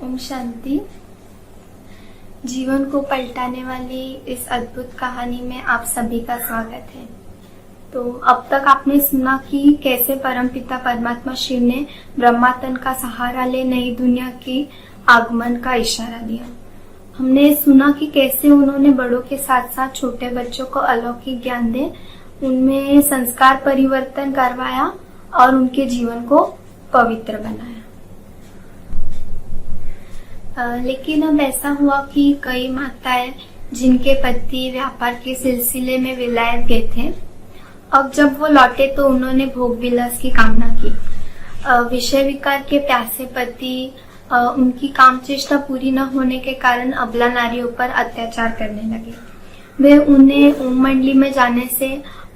ओम शांति। जीवन को पलटाने वाली इस अद्भुत कहानी में आप सभी का स्वागत है। तो अब तक आपने सुना कि कैसे परमपिता परमात्मा शिव ने ब्रह्मा तन का सहारा ले नई दुनिया की आगमन का इशारा दिया। हमने सुना कि कैसे उन्होंने बड़ों के साथ साथ छोटे बच्चों को अलौकिक ज्ञान दे उनमें संस्कार परिवर्तन करवाया और उनके जीवन को पवित्र बनाया। लेकिन अब ऐसा हुआ कि कई माताएं जिनके पति व्यापार के सिलसिले में विलायत गए थे, अब जब वो लौटे तो उन्होंने भोग विलास की कामना की। विषय विकार के प्यासे पति उनकी कामचेष्टा पूरी न होने के कारण अबला नारियों पर अत्याचार करने लगे। वे उन्हें ओम मंडली में जाने से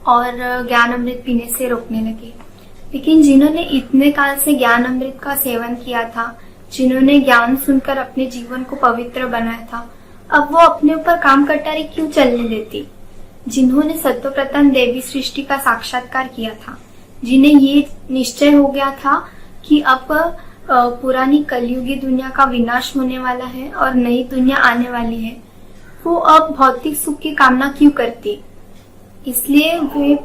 और ज्ञान अमृत पीने से रोकने लगे। लेकिन जिन्होंने इतने काल से ज्ञान अमृत का सेवन किया था, जिन्होंने ज्ञान सुनकर अपने जीवन को पवित्र बनाया था, अब वो अपने ऊपर काम कटारी क्यों चलने देती? जिन्होंने सर्वप्रथम देवी सृष्टि का साक्षात्कार किया था, जिन्हें ये निश्चय हो गया था कि अब पुरानी कलयुगी दुनिया का विनाश होने वाला है और नई दुनिया आने वाली है, वो अब भौतिक सुख की कामना क्यों करती? इसलिए वे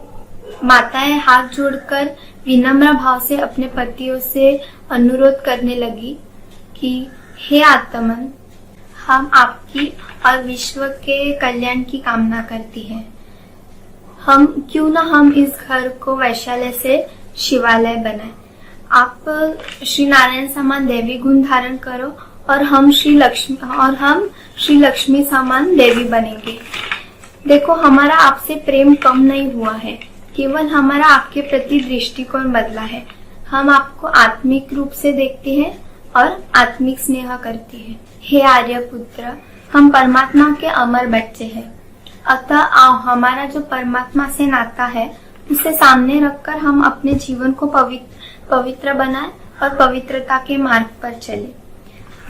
माताएं हाथ जोड़कर विनम्र भाव से अपने पतियों से अनुरोध करने लगी कि हे आत्मन, हम आपकी और विश्व के कल्याण की कामना करती हैं। क्यों ना हम इस घर को वैशाल्य से शिवालय बनाएं। आप श्री नारायण समान देवी गुण धारण करो और हम श्री लक्ष्मी समान देवी बनेंगे। देखो, हमारा आपसे प्रेम कम नहीं हुआ है, केवल हमारा आपके प्रति दृष्टिकोण बदला है। हम आपको आत्मिक रूप से देखते हैं और आत्मिक स्नेह करते हैं। हे आर्य पुत्र, हम परमात्मा के अमर बच्चे हैं। अतः आओ, हमारा जो परमात्मा से नाता है उसे सामने रखकर हम अपने जीवन को पवित्र बनाएं और पवित्रता के मार्ग पर चले।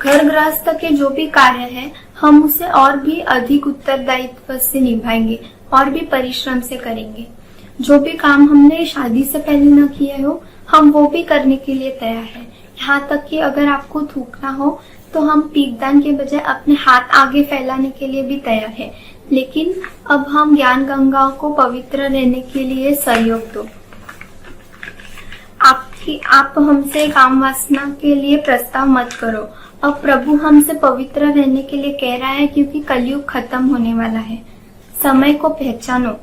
घर गृहस्थ के जो भी कार्य है, हम उसे और भी अधिक उत्तरदायित्व से निभाएंगे और भी परिश्रम से करेंगे। जो भी काम हमने शादी से पहले न किए हो, हम वो भी करने के लिए तैयार हैं। यहाँ तक कि अगर आपको थूकना हो तो हम पीकदान के बजाय अपने हाथ आगे फैलाने के लिए भी तैयार हैं। लेकिन अब हम ज्ञान गंगाओं को पवित्र रहने के लिए सहयोग दो। आप हमसे काम वासना के लिए प्रस्ताव मत करो। अब प्रभु हमसे पवित्र रहने के लिए कह रहा है, क्योंकि कलयुग खत्म होने वाला है। समय को पहचानो।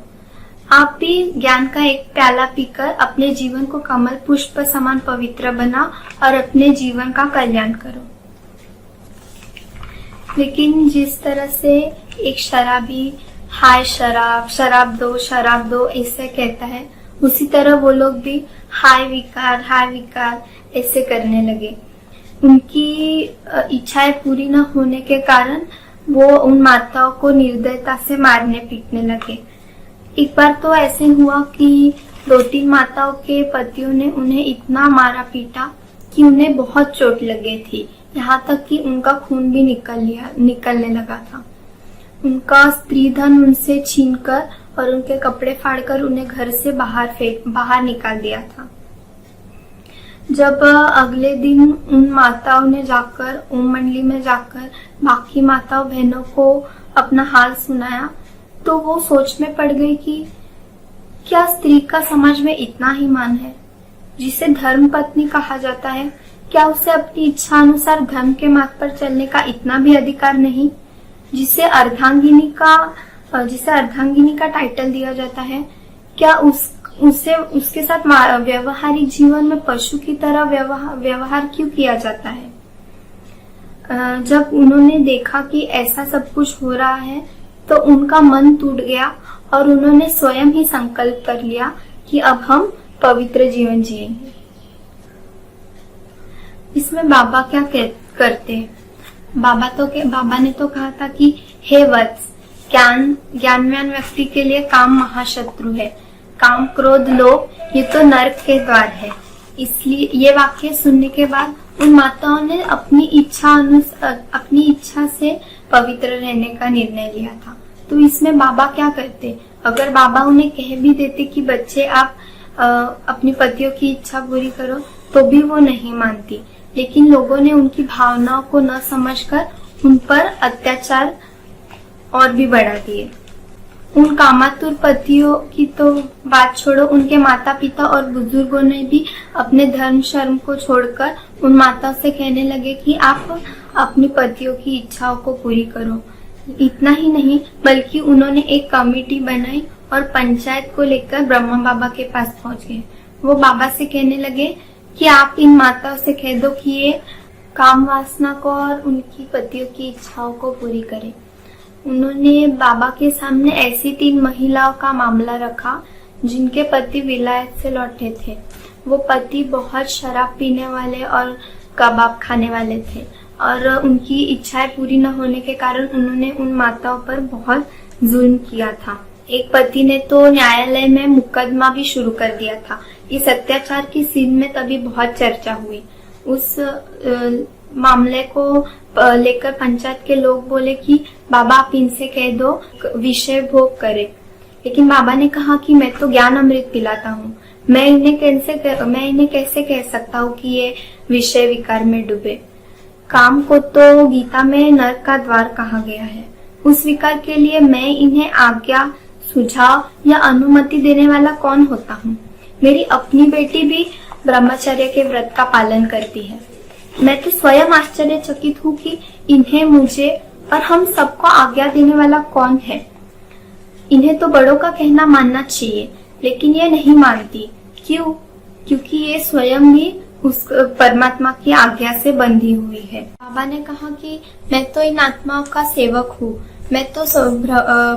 आप भी ज्ञान का एक प्याला पीकर अपने जीवन को कमल पुष्प समान पवित्र बना और अपने जीवन का कल्याण करो। लेकिन जिस तरह से एक शराबी हाय शराब दो ऐसे कहता है, उसी तरह वो लोग भी हाय विकार ऐसे करने लगे। उनकी इच्छाएं पूरी न होने के कारण वो उन माताओं को निर्दयता से मारने पीटने लगे। एक बार तो ऐसे हुआ कि 2-3 माताओं के पतियों ने उन्हें इतना मारा पीटा कि उन्हें बहुत चोट लग गई थी। यहाँ तक कि उनका खून भी निकलने लगा था। उनका स्त्री धन उनसे छीनकर और उनके कपड़े फाड़कर उन्हें घर से बाहर निकाल दिया था। जब अगले दिन उन माताओं ने जाकर ओम मंडली में जाकर बाकी माताओं बहनों को अपना हाल सुनाया, तो वो सोच में पड़ गई कि क्या स्त्री का समाज में इतना ही मान है? जिसे धर्म पत्नी कहा जाता है, क्या उसे अपनी इच्छा अनुसार धर्म के मार्ग पर चलने का इतना भी अधिकार नहीं? जिसे अर्धांगिनी का टाइटल दिया जाता है, क्या उसके साथ व्यवहारिक जीवन में पशु की तरह व्यवहार क्यों किया जाता है? जब उन्होंने देखा कि ऐसा सब कुछ हो रहा है, तो उनका मन टूट गया और उन्होंने स्वयं ही संकल्प कर लिया कि अब हम पवित्र जीवन जिएंगे। इसमें बाबा क्या करते? बाबा ने तो कहा था कि हे वत्स, ज्ञानवान व्यक्ति के लिए काम महाशत्रु है। काम, क्रोध, लोभ ये तो नरक के द्वार है। इसलिए ये वाक्य सुनने के बाद उन माताओं ने अपनी इच्छा से पवित्र रहने का निर्णय लिया था। तो इसमें बाबा क्या करते? अगर बाबा उन्हें कह भी देते कि बच्चे आप अपनी पतियों की इच्छा पूरी करो, तो भी वो नहीं मानती। लेकिन लोगों ने उनकी भावनाओं को न समझकर उन पर अत्याचार और भी बढ़ा दिए। उन कामातुर पतियों की तो बात छोड़ो, उनके माता पिता और बुजुर्गों ने भी अपने धर्म शर्म को छोड़कर उन माताओं से कहने लगे कि आप अपनी पतियों की इच्छाओं को पूरी करो। इतना ही नहीं, बल्कि उन्होंने एक कमेटी बनाई और पंचायत को लेकर ब्रह्मा बाबा के पास पहुंच गए। वो बाबा से कहने लगे कि आप इन माताओं से कह दो कि ये काम वासना को और उनकी पतियों की इच्छाओं को पूरी करें। उन्होंने बाबा के सामने ऐसी 3 महिलाओं का मामला रखा जिनके पति विलायत से लौटे थे। वो पति बहुत शराब पीने वाले और कबाब खाने वाले थे और उनकी इच्छाएं पूरी न होने के कारण उन्होंने उन माताओं पर बहुत जुल्म किया था। एक पति ने तो न्यायालय में मुकदमा भी शुरू कर दिया था। इस अत्याचार की सीन में तभी बहुत चर्चा हुई। उस मामले को लेकर पंचायत के लोग बोले कि बाबा आप इनसे कह दो विषय भोग करे। लेकिन बाबा ने कहा कि मैं तो ज्ञान अमृत पिलाता हूँ, मैं इन्हें कैसे कह सकता हूँ कि ये विषय विकार में डूबे। काम को तो गीता में नरक का द्वार कहा गया है। उस विकार के लिए मैं इन्हें आज्ञा, सुझाव या अनुमति देने वाला कौन होता हूँ। मेरी अपनी बेटी भी ब्रह्मचर्य के व्रत का पालन करती है। मैं तो स्वयं आश्चर्यचकित हूँ कि इन्हें, मुझे और हम सबको आज्ञा देने वाला कौन है। इन्हें तो बड़ों का कहना मानना चाहिए, लेकिन ये नहीं मानती। क्यों? क्योंकि ये स्वयं भी उस परमात्मा की आज्ञा से बंधी हुई है। बाबा ने कहा कि मैं तो इन आत्माओं का सेवक हूँ, मैं तो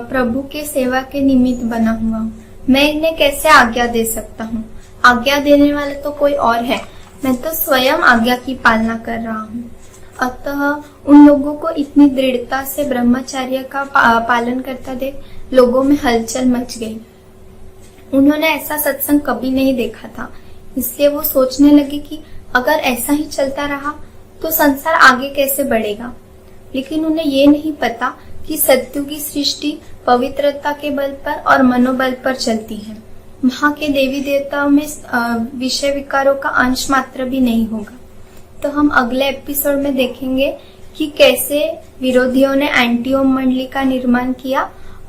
प्रभु के सेवा के निमित्त बना हुआ हूँ। मैं इन्हें कैसे आज्ञा दे सकता हूँ? आज्ञा देने वाला तो कोई और है, मैं तो स्वयं आज्ञा की पालना कर रहा हूँ। अतः उन लोगों को इतनी दृढ़ता से ब्रह्मचर्य का पालन करता देख लोगों में हलचल मच गई। उन्होंने ऐसा सत्संग कभी नहीं देखा था, इसलिए वो सोचने लगे कि अगर ऐसा ही चलता रहा तो संसार आगे कैसे बढ़ेगा। लेकिन उन्हें ये नहीं पता कि सत्य की सृष्टि पवित्रता के बल पर और मनोबल पर चलती है। वहाँ के देवी देवताओं में विषय विकारों का अंश मात्र भी नहीं होगा। तो हम अगले एपिसोड में देखेंगे कि कैसे विरोधियों ने एंटी ओम मंडली का निर्माण किया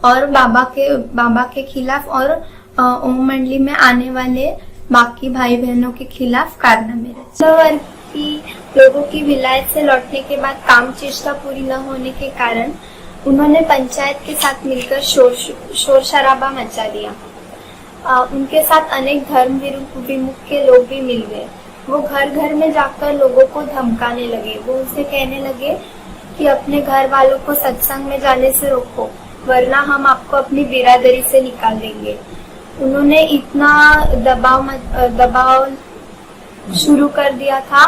और बाबा के खिलाफ और ओम मंडली में आने वाले बाकी भाई बहनों के खिलाफ कारनामे रचे। की लोगों की विलायत से लौटने के बाद काम चेष्टा पूरी न होने के कारण उन्होंने पंचायत के साथ मिलकर शोर शराबा मचा दिया। उनके साथ अनेक धर्म विमुख के लोग भी मिल गए। वो घर घर में जाकर लोगों को धमकाने लगे। वो उनसे कहने लगे कि अपने घर वालों को सत्संग में जाने से रोको, वरना हम आपको अपनी बिरादरी से निकाल देंगे। उन्होंने इतना दबाव शुरू कर दिया था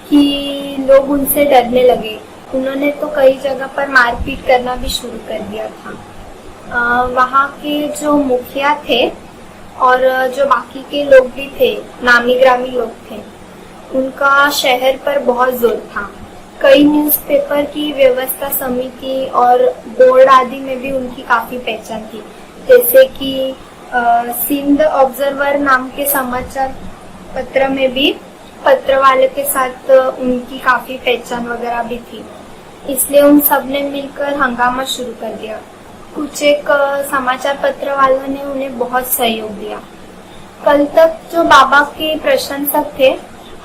कि लोग उनसे डरने लगे। उन्होंने तो कई जगह पर मारपीट करना भी शुरू कर दिया था। वहाँ के जो मुखिया थे और जो बाकी के लोग भी थे, नामी ग्रामी लोग थे, उनका शहर पर बहुत जोर था। कई न्यूज़पेपर की व्यवस्था समिति और बोर्ड आदि में भी उनकी काफी पहचान थी। जैसे कि सिंध ऑब्जर्वर नाम के समाचार पत्र में भी पत्र वाले के साथ उनकी काफी पहचान वगैरह भी थी। इसलिए उन सब ने मिलकर हंगामा शुरू कर दिया। कुछ एक समाचार पत्र वालों ने उन्हें बहुत सहयोग दिया। कल तक जो बाबा के प्रशंसक थे,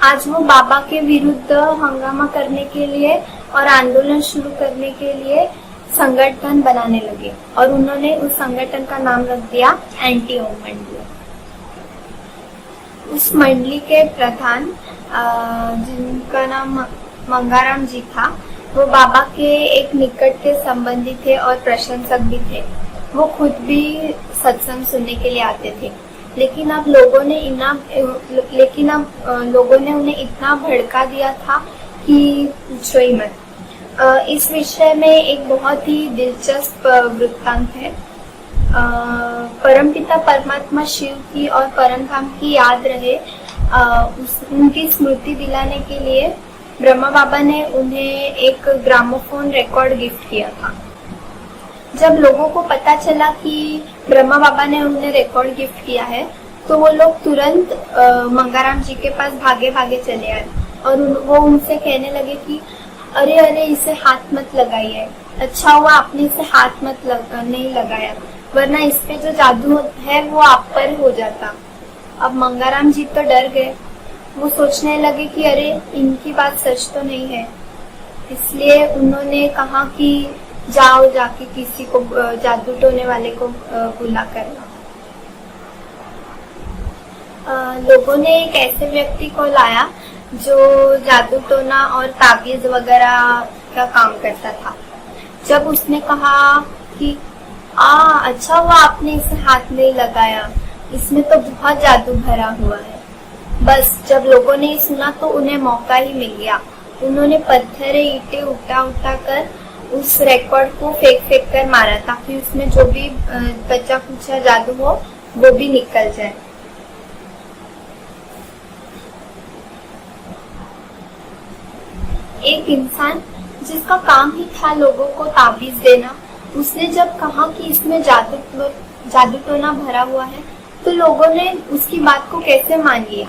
आज वो बाबा के विरुद्ध हंगामा करने के लिए और आंदोलन शुरू करने के लिए संगठन बनाने लगे और उन्होंने उस संगठन का नाम रख दिया एंटी ओम मंडली। उस मंडली के प्रधान जिनका नाम मंगाराम जी था, वो बाबा के एक निकट के संबंधी थे और प्रशंसक भी थे। वो खुद भी सत्संग सुनने के लिए आते थे। लेकिन अब लोगों ने उन्हें इतना भड़का दिया था कि पूछो ही मत। इस विषय में एक बहुत ही दिलचस्प वृत्तांत है। परमपिता परमात्मा शिव की और परमधाम की याद रहे, उनकी स्मृति दिलाने के लिए ब्रह्मा बाबा ने उन्हें एक ग्रामोफोन रिकॉर्ड गिफ्ट किया था। जब लोगों को पता चला कि ब्रह्मा बाबा ने उन्हें रिकॉर्ड गिफ्ट किया है, तो वो लोग तुरंत मंगाराम जी के पास भागे भागे चले आए और वो उनसे कहने लगे कि अरे अरे इसे हाथ मत लगाइए, अच्छा हुआ आपने इसे हाथ मत नहीं लगाया, वरना इस पे जो जादू है वो आप पर हो जाता। अब मंगाराम जी तो डर गए, वो सोचने लगे कि अरे इनकी बात सच तो नहीं है, इसलिए उन्होंने कहा कि जाओ जाके किसी को जादू टोने वाले को बुला कर लाओ। लोगों ने एक ऐसे व्यक्ति को लाया जो जादू टोना और ताबीज वगैरह का काम करता था। जब उसने कहा कि अच्छा हुआ आपने इसे हाथ नहीं लगाया, इसमें तो बहुत जादू भरा हुआ है। बस जब लोगों ने सुना तो उन्हें मौका ही मिल गया। उन्होंने पत्थर ईंटें उठा उठा कर उस रिकॉर्ड को फेंक फेंक कर मारा ताकि उसमें जो भी बचा कुचा जादू हो वो भी निकल जाए। एक इंसान जिसका काम ही था लोगों को ताबीज देना, उसने जब कहा कि इसमें जादू टोना भरा हुआ है तो लोगों ने उसकी बात को कैसे मान लिया।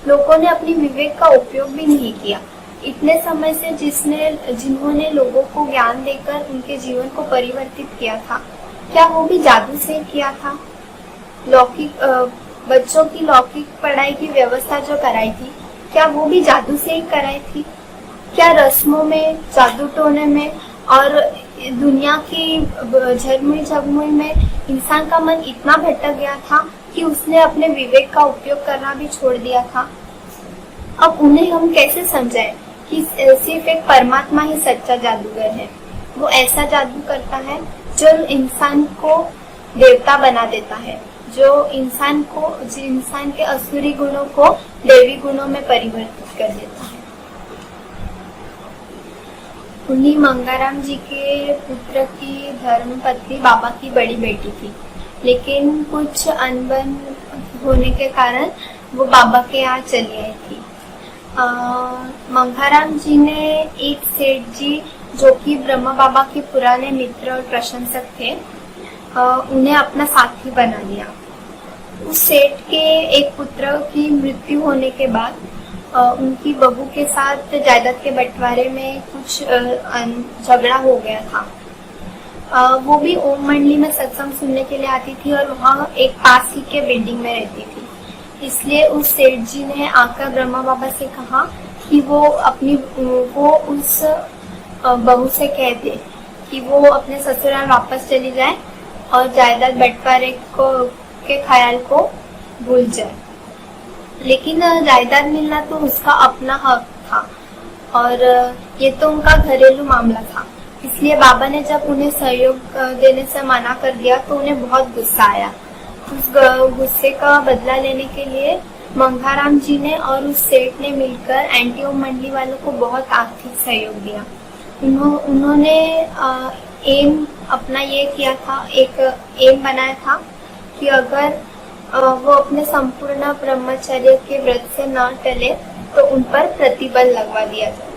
लोगों ने अपनी विवेक का उपयोग भी नहीं किया। इतने समय से जिन्होंने लोगों को ज्ञान देकर उनके जीवन को परिवर्तित किया था, क्या वो भी जादू से किया था? लौकिक बच्चों की लौकिक पढ़ाई की व्यवस्था जो कराई थी, क्या वो भी जादू से ही कराई थी? क्या रस्मों में, जादू टोने में और दुनिया की झरमुई झगमुई में इंसान का मन इतना भटक गया था कि उसने अपने विवेक का उपयोग करना भी छोड़ दिया था? अब उन्हें हम कैसे समझाएं कि सिर्फ एक परमात्मा ही सच्चा जादूगर है। वो ऐसा जादू करता है जो इंसान को देवता बना देता है, जो इंसान के असुरी गुणों को देवी गुणों में परिवर्तित कर देता है। उन्हीं मंगाराम जी के पुत्र की धर्मपत्नी बाबा की बड़ी बेटी थी, लेकिन कुछ अनबन होने के कारण वो बाबा के यहाँ चली आई थी। मंगाराम जी ने एक सेठ जी जो कि ब्रह्मा बाबा के पुराने मित्र और प्रशंसक थे, उन्हें अपना साथी बना लिया। उस सेठ के एक पुत्र की मृत्यु होने के बाद उनकी बहू के साथ जायदाद के बंटवारे में कुछ झगड़ा हो गया था। वो भी ओम मंडली में सत्संग सुनने के लिए आती थी और वहाँ एक पास ही के बिल्डिंग में रहती थी। इसलिए उस सेठ जी ने आकर ब्रह्मा बाबा से कहा कि वो उस बहू से कह दे कि वो अपने ससुराल वापस चली जाए और जायदाद बंटवारे के ख्याल को भूल जाए। लेकिन जायदाद मिलना तो उसका अपना हक था और ये तो उनका घरेलू मामला था। इसलिए बाबा ने जब उन्हें सहयोग देने से मना कर दिया तो उन्हें बहुत गुस्सा आया। उस गुस्से का बदला लेने के लिए मंगाराम जी ने और उस सेठ ने मिलकर एंटी ओम मंडली वालों को बहुत आर्थिक सहयोग दिया। उन्होंने एम अपना ये किया था, एक एम बनाया था कि अगर वो अपने संपूर्ण ब्रह्मचर्य के व्रत से न टले तो उन पर प्रतिबंध लगवा दिया जाए।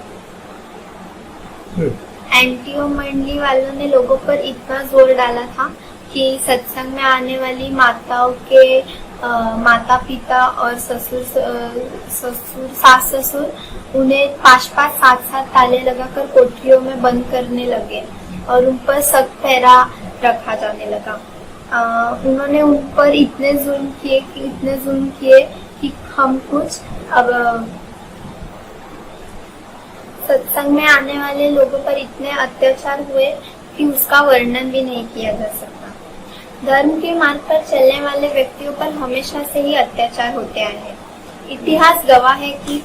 एंटी ओम मंडली वालों ने लोगों पर इतना जोर डाला था कि सत्संग में आने वाली माताओं के माता पिता और सास ससुर उन्हें 5-5 7-7 ताले लगाकर कोठरियों में बंद करने लगे और उन पर सख्त पहरा रखा जाने लगा। उन्होंने उन पर इतने जुल्म किए कि हम कुछ अब सत्संग में आने वाले लोगों पर इतने अत्याचार हुए कि उसका वर्णन भी नहीं किया जा सकता। धर्म के मार्ग पर चलने वाले व्यक्तियों पर हमेशा से ही अत्याचार होते आए हैं। इतिहास गवाह है कि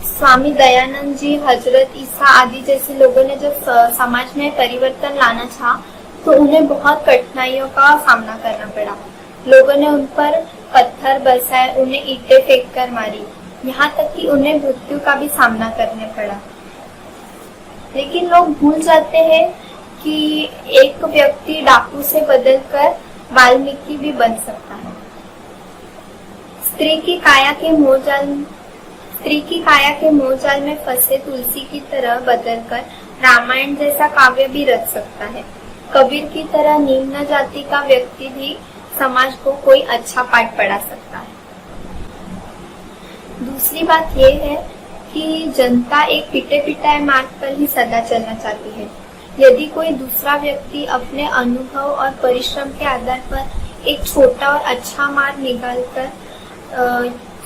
स्वामी दयानंद जी, हजरत ईसा आदि जैसे लोगों ने जब समाज में परिवर्तन लाना चाहा तो उन्हें बहुत कठिनाइयों का सामना करना पड़ा। लोगों ने उन पर पत्थर बरसाए, उन्हें ईंटें फेंक कर मारी, यहाँ तक कि उन्हें मृत्यु का भी सामना करने पड़ा। लेकिन लोग भूल जाते हैं कि एक व्यक्ति डाकू से बदलकर वाल्मीकि भी बन सकता है। स्त्री की काया के मोहजाल में फंसे तुलसी की तरह बदलकर रामायण जैसा काव्य भी रच सकता है। कबीर की तरह निम्न जाति का व्यक्ति भी समाज को कोई अच्छा पाठ पढ़ा सकता है। दूसरी बात यह है कि जनता एक पिटे पिटाए मार्ग पर ही सदा चलना चाहती है। यदि कोई दूसरा व्यक्ति अपने अनुभव और परिश्रम के आधार पर एक छोटा और अच्छा मार्ग निकालकर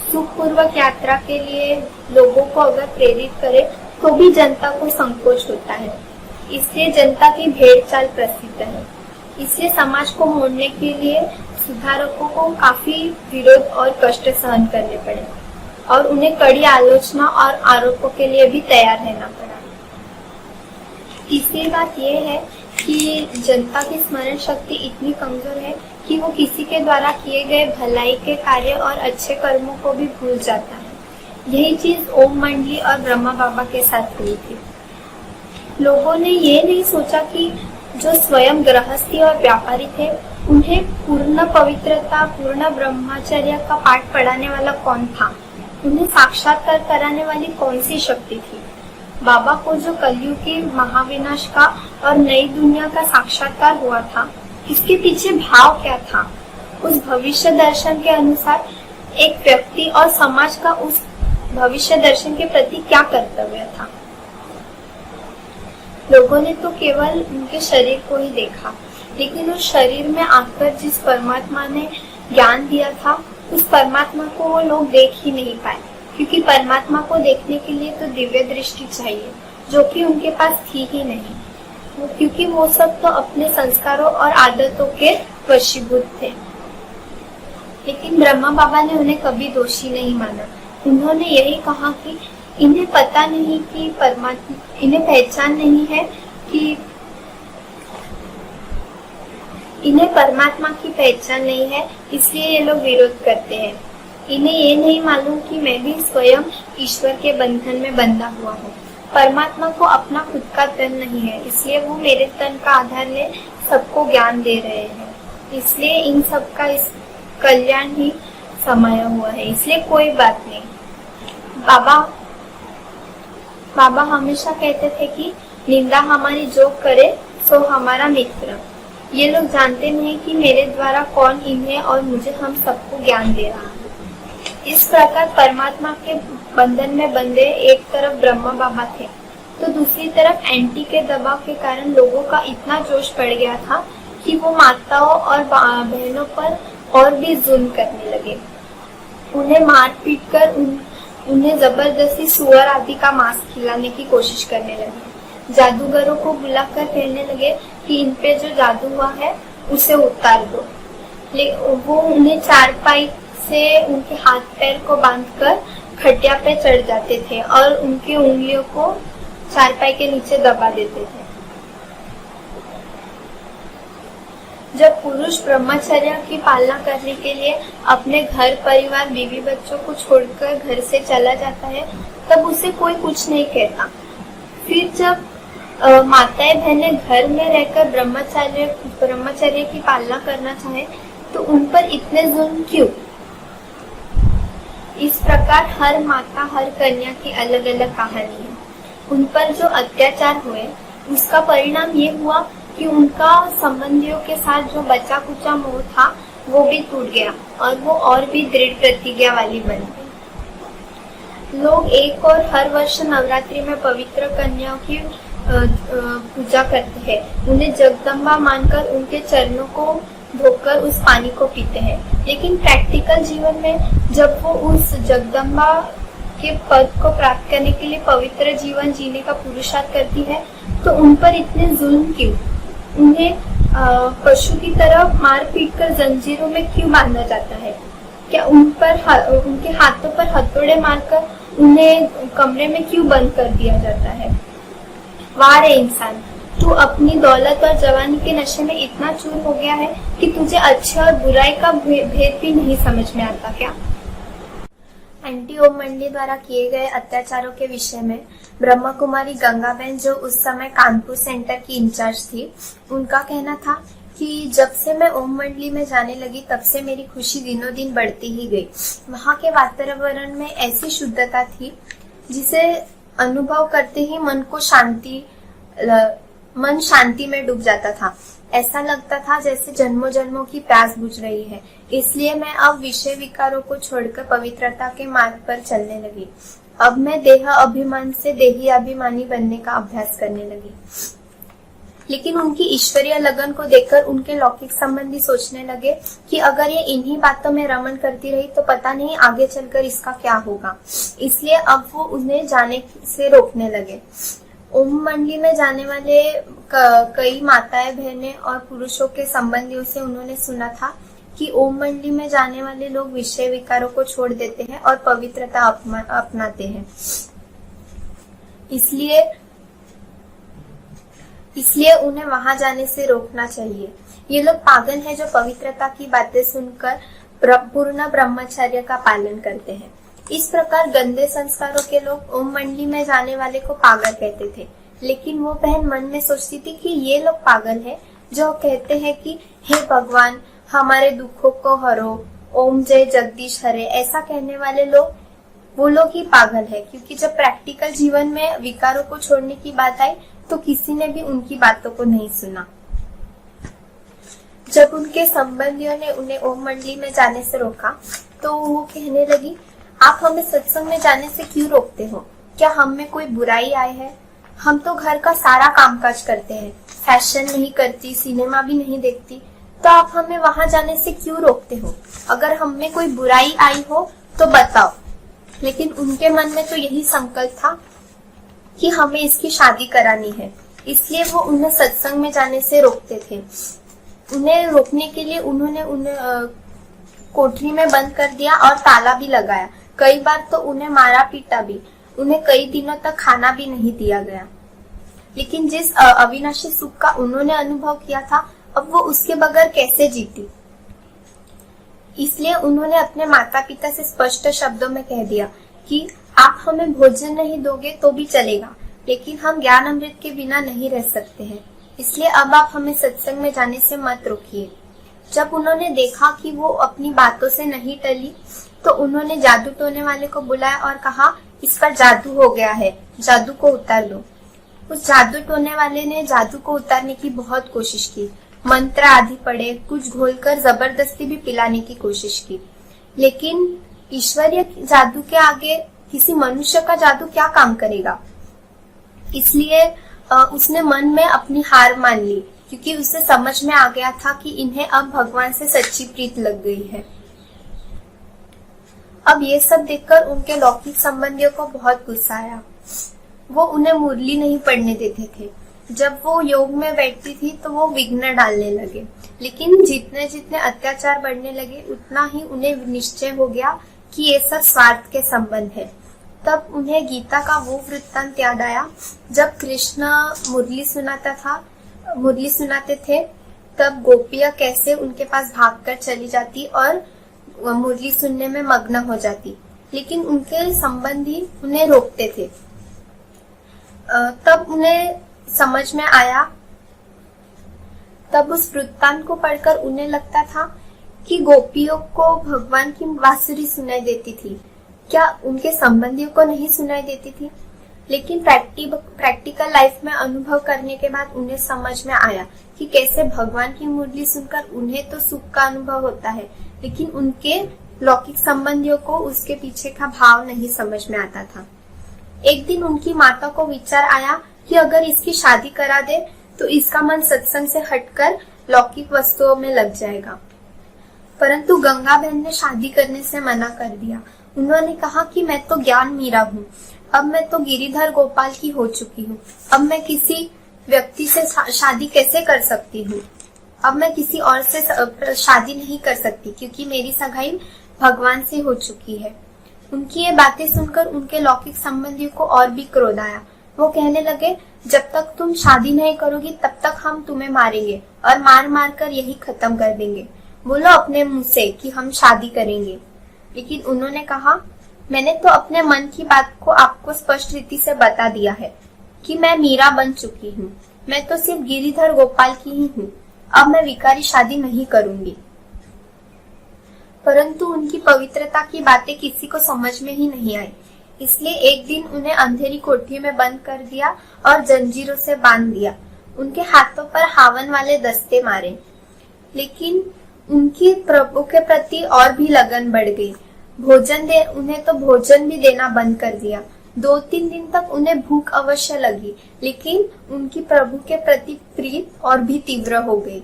सुखपूर्वक यात्रा के लिए लोगों को अगर प्रेरित करे तो भी जनता को संकोच होता है। इसलिए जनता की भेड़ चाल प्रसिद्ध है। इसलिए समाज को मोड़ने के लिए सुधारकों को काफी विरोध और कष्ट सहन करने पड़े और उन्हें कड़ी आलोचना और आरोपों के लिए भी तैयार रहना पड़ा। तीसरी बात यह है कि जनता की स्मरण शक्ति इतनी कमजोर है कि वो किसी के द्वारा किए गए भलाई के कार्य और अच्छे कर्मों को भी भूल जाता है। यही चीज ओम मंडली और ब्रह्मा बाबा के साथ हुई थी। लोगों ने ये नहीं सोचा कि जो स्वयं गृहस्थी और व्यापारी थे उन्हें पूर्ण पवित्रता, पूर्ण ब्रह्मचर्य का पाठ पढ़ाने वाला कौन था, उन्हें साक्षात्कार कराने वाली कौन सी शक्ति थी। बाबा को जो कलयुग की महाविनाश का और नई दुनिया का साक्षात्कार हुआ था, इसके पीछे भाव क्या था? उस भविष्य दर्शन के अनुसार एक व्यक्ति और समाज का उस भविष्य दर्शन के प्रति क्या कर्तव्य था? लोगों ने तो केवल उनके शरीर को ही देखा, लेकिन उस शरीर में आकर जिस परमात्मा ने ज्ञान दिया था, उस परमात्मा को वो लोग देख ही नहीं पाए, क्योंकि परमात्मा को देखने के लिए तो दिव्य दृष्टि चाहिए, जो कि उनके पास थी ही नहीं, क्योंकि वो सब तो अपने संस्कारों और आदतों के वशीभूत थे। लेकिन ब्रह्मा बाबा ने उन्हें कभी दोषी नहीं माना। उन्होंने यही कहा कि इन्हें पता नहीं कि परमात्मा, इन्हें पहचान नहीं है कि इन्हें परमात्मा की पहचान नहीं है, इसलिए ये लोग विरोध करते हैं। इन्हें ये नहीं मालूम कि मैं भी स्वयं ईश्वर के बंधन में बंधा हुआ हूँ। परमात्मा को अपना खुद का तन नहीं है, इसलिए वो मेरे तन का आधार ले सबको ज्ञान दे रहे हैं। इसलिए इन सब का इस कल्याण ही समाया हुआ है, इसलिए कोई बात नहीं। बाबा हमेशा कहते थे कि निंदा हमारी जो करे सो हमारा मित्र। ये लोग जानते नहीं कि मेरे द्वारा कौन इन्हें और मुझे हम सबको ज्ञान दे रहा है। इस प्रकार परमात्मा के बंधन में बंधे एक तरफ ब्रह्मा बाबा थे, तो दूसरी तरफ एंटी के दबाव के कारण लोगों का इतना जोश पड़ गया था कि वो माताओं और बहनों पर और भी जुल्म करने लगे। उन्हें मार पीट कर उन्हें जबरदस्ती सुअर आदि का मांस खिलाने की कोशिश करने लगे। जादूगरों को बुलाकर कहने लगे कि इन पे जो जादू हुआ है उसे उतार दो। वो उन्हें चारपाई से उनके हाथ पैर को बांधकर खटिया पे चढ़ जाते थे और उनकी उंगलियों को चारपाई के नीचे दबा देते थे। जब पुरुष ब्रह्मचर्य की पालना करने के लिए अपने घर परिवार बीवी बच्चों को छोड़कर घर से चला जाता है, तब उसे कोई कुछ नहीं कहता। फिर जब माताएं बहनें घर में रहकर ब्रह्मचर्य की पालना करना चाहे तो उन पर इतने जुल्म क्यों? इस प्रकार हर माता हर कन्या की अलग अलग कहानी है। उन पर जो अत्याचार हुए उसका परिणाम ये हुआ कि उनका संबंधियों के साथ जो बचा कुचा मोह था वो भी टूट गया और वो और भी दृढ़ प्रतिज्ञा वाली बन गई। लोग एक और हर वर्ष नवरात्रि में पवित्र कन्याओं की पूजा करते हैं। उन्हें जगदम्बा मानकर उनके चरणों को धोकर उस पानी को पीते हैं। लेकिन प्रैक्टिकल जीवन में जब वो उस जगदम्बा के पद को प्राप्त करने के लिए पवित्र जीवन जीने का पुरुषार्थ करती है तो उन पर इतने जुल्म क्यों? उन्हें पशु की तरह मार पीट कर जंजीरों में क्यों बांधा जाता है? क्या उनके हाथों पर हथौड़े मारकर उन्हें कमरे में क्यों बंद कर दिया जाता है? वाह रे इंसान, तू अपनी दौलत और जवानी के नशे में इतना चूर हो गया है कि तुझे अच्छे और बुराई का भेद भी नहीं समझ में आता क्या? एंटी ओम मंडली द्वारा किए गए अत्याचारों के विषय में ब्रह्मा कुमारी गंगाबेन, जो उस समय कानपुर सेंटर की इंचार्ज थी, उनका कहना था कि जब से मैं ओम मंडली में जाने लगी तब से मेरी खुशी दिनों दिन बढ़ती ही गई। वहाँ के वातावरण में ऐसी शुद्धता थी जिसे अनुभव करते ही मन शांति में डूब जाता था। ऐसा लगता था जैसे जन्मों जन्मों की प्यास बुझ रही है। इसलिए मैं अब विषय विकारों को छोड़कर पवित्रता के मार्ग पर चलने लगी। अब मैं देह अभिमान से देही अभिमानी बनने का अभ्यास करने लगी। लेकिन उनकी ईश्वरीय लगन को देखकर उनके लौकिक संबंधी सोचने लगे कि अगर ये इन्हीं बातों में रमण करती रही तो पता नहीं आगे चलकर इसका क्या होगा। इसलिए अब वो उन्हें जाने से रोकने लगे। ओम मंडली में जाने वाले कई माताएं, बहनें और पुरुषों के संबंधियों से उन्होंने सुना था कि ओम मंडली में जाने वाले लोग विषय विकारों को छोड़ देते हैं और पवित्रता अपनाते हैं। इसलिए उन्हें वहां जाने से रोकना चाहिए। ये लोग पागल हैं जो पवित्रता की बातें सुनकर पूर्ण ब्रह्मचर्य का पालन करते हैं। इस प्रकार गंदे संस्कारों के लोग ओम मंडली में जाने वाले को पागल कहते थे। लेकिन वो बहन मन में सोचती थी कि ये लोग पागल हैं जो कहते हैं कि हे भगवान हमारे दुखों को हरो, ओम जय जगदीश हरे। ऐसा कहने वाले लोग वो लोग ही पागल है, क्योंकि जब प्रैक्टिकल जीवन में विकारों को छोड़ने की बात आई तो किसी ने भी उनकी बातों को नहीं सुना। जब उनके संबंधियों ने उन्हें ओम मंडली में जाने से रोका तो वो कहने लगी, आप हमें सत्संग में जाने से क्यों रोकते हो? क्या हम में कोई बुराई आई है? हम तो घर का सारा कामकाज करते हैं, फैशन नहीं करती, सिनेमा भी नहीं देखती, तो आप हमें वहां जाने से क्यों रोकते हो? अगर हम में कोई बुराई आई हो तो बताओ। लेकिन उनके मन में तो यही संकल्प था कि हमें इसकी शादी करानी है। इसलिए वो उन्हें सत्संग में जाने से रोकते थे। उन्हें रोकने के लिए उन्होंने उन्हें कोठरी में बंद कर दिया और ताला भी लगाया। कई बार तो उन्हें मारा पीटा भी। उन्हें कई दिनों तक खाना भी नहीं दिया गया। लेकिन जिस अविनाशी सुख का उन्होंने अनुभव किया था, अब वो उसके बगैर कैसे जीती? इसलिए उन्होंने अपने माता पिता से स्पष्ट शब्दों में कह दिया कि आप हमें भोजन नहीं दोगे तो भी चलेगा, लेकिन हम ज्ञान अमृत के बिना नहीं रह सकते हैं। इसलिए अब आप हमें सत्संग में जाने से मत रोकिए। जब उन्होंने देखा कि वो अपनी बातों से नहीं टली तो उन्होंने जादू टोने वाले को बुलाया और कहा, इस पर जादू हो गया है, जादू को उतार लो। उस जादू टोने वाले ने जादू को उतारने की बहुत कोशिश की, मंत्र आदि पढ़े, कुछ घोलकर जबरदस्ती भी पिलाने की कोशिश की। लेकिन ईश्वरीय जादू के आगे किसी मनुष्य का जादू क्या काम करेगा? इसलिए उसने मन में अपनी हार मान ली, क्योंकि उसे समझ में आ गया था कि इन्हें अब भगवान से सच्ची प्रीत लग गई है। अब ये सब देखकर उनके लौकिक संबंधियों को बहुत गुस्सा आया। वो उन्हें मुरली नहीं पढ़ने देते थे। जब वो योग में बैठती थी तो वो विघ्न डालने लगे। लेकिन जितने जितने अत्याचार बढ़ने लगे उतना ही उन्हें निश्चय हो गया कि ये सब स्वार्थ के संबंध है। तब उन्हें गीता का वो वृत्तांत याद आया जब कृष्ण मुरली सुनाते थे, तब गोपियां कैसे उनके पास भागकर चली जाती और मुरली सुनने में मग्न हो जाती, लेकिन उनके संबंधी उन्हें रोकते थे। तब उन्हें समझ में आया, तब उस वृत्तांत को पढ़कर उन्हें लगता था कि गोपियों को भगवान की बांसुरी सुनाई देती थी, क्या उनके संबंधियों को नहीं सुनाई देती थी? लेकिन प्रैक्टिकल लाइफ में अनुभव करने के बाद उन्हें समझ में आया कि कैसे भगवान की मुरली सुनकर उन्हें तो सुख का अनुभव होता है, लेकिन उनके लौकिक संबंधियों को उसके पीछे का भाव नहीं समझ में आता था। एक दिन उनकी माता को विचार आया कि अगर इसकी शादी करा दे तो इसका मन सत्संग से हटकर लौकिक वस्तुओं में लग जाएगा। परंतु गंगा बहन ने शादी करने से मना कर दिया। उन्होंने कहा कि मैं तो ज्ञान मीरा हूँ, अब मैं तो गिरिधर गोपाल की हो चुकी हूँ, अब मैं किसी व्यक्ति से शादी कैसे कर सकती हूँ? अब मैं किसी और से शादी नहीं कर सकती, क्योंकि मेरी सगाई भगवान से हो चुकी है। उनकी ये बातें सुनकर उनके लौकिक संबंधियों को और भी क्रोध आया। वो कहने लगे, जब तक तुम शादी नहीं करोगी तब तक हम तुम्हें मारेंगे और मार मार कर यही खत्म कर देंगे। बोलो अपने मुंह से कि हम शादी करेंगे। लेकिन उन्होंने कहा, मैंने तो अपने मन की बात को आपको स्पष्ट रीति से बता दिया है कि मैं मीरा बन चुकी हूँ, मैं तो सिर्फ गिरिधर गोपाल की ही हूँ, अब मैं विकारी शादी नहीं करूंगी। परंतु उनकी पवित्रता की बातें किसी को समझ में ही नहीं आई। इसलिए एक दिन उन्हें अंधेरी कोठरी में बंद कर दिया और जंजीरों से बांध दिया। उनके हाथों पर हावन वाले दस्ते मारे, लेकिन उनकी प्रभु के प्रति और भी लगन बढ़ गई। उन्हें तो भोजन भी देना बंद कर दिया। 2-3 दिन तक उन्हें भूख अवश्य लगी, लेकिन उनकी प्रभु के प्रति प्रीत और भी तीव्र हो गई।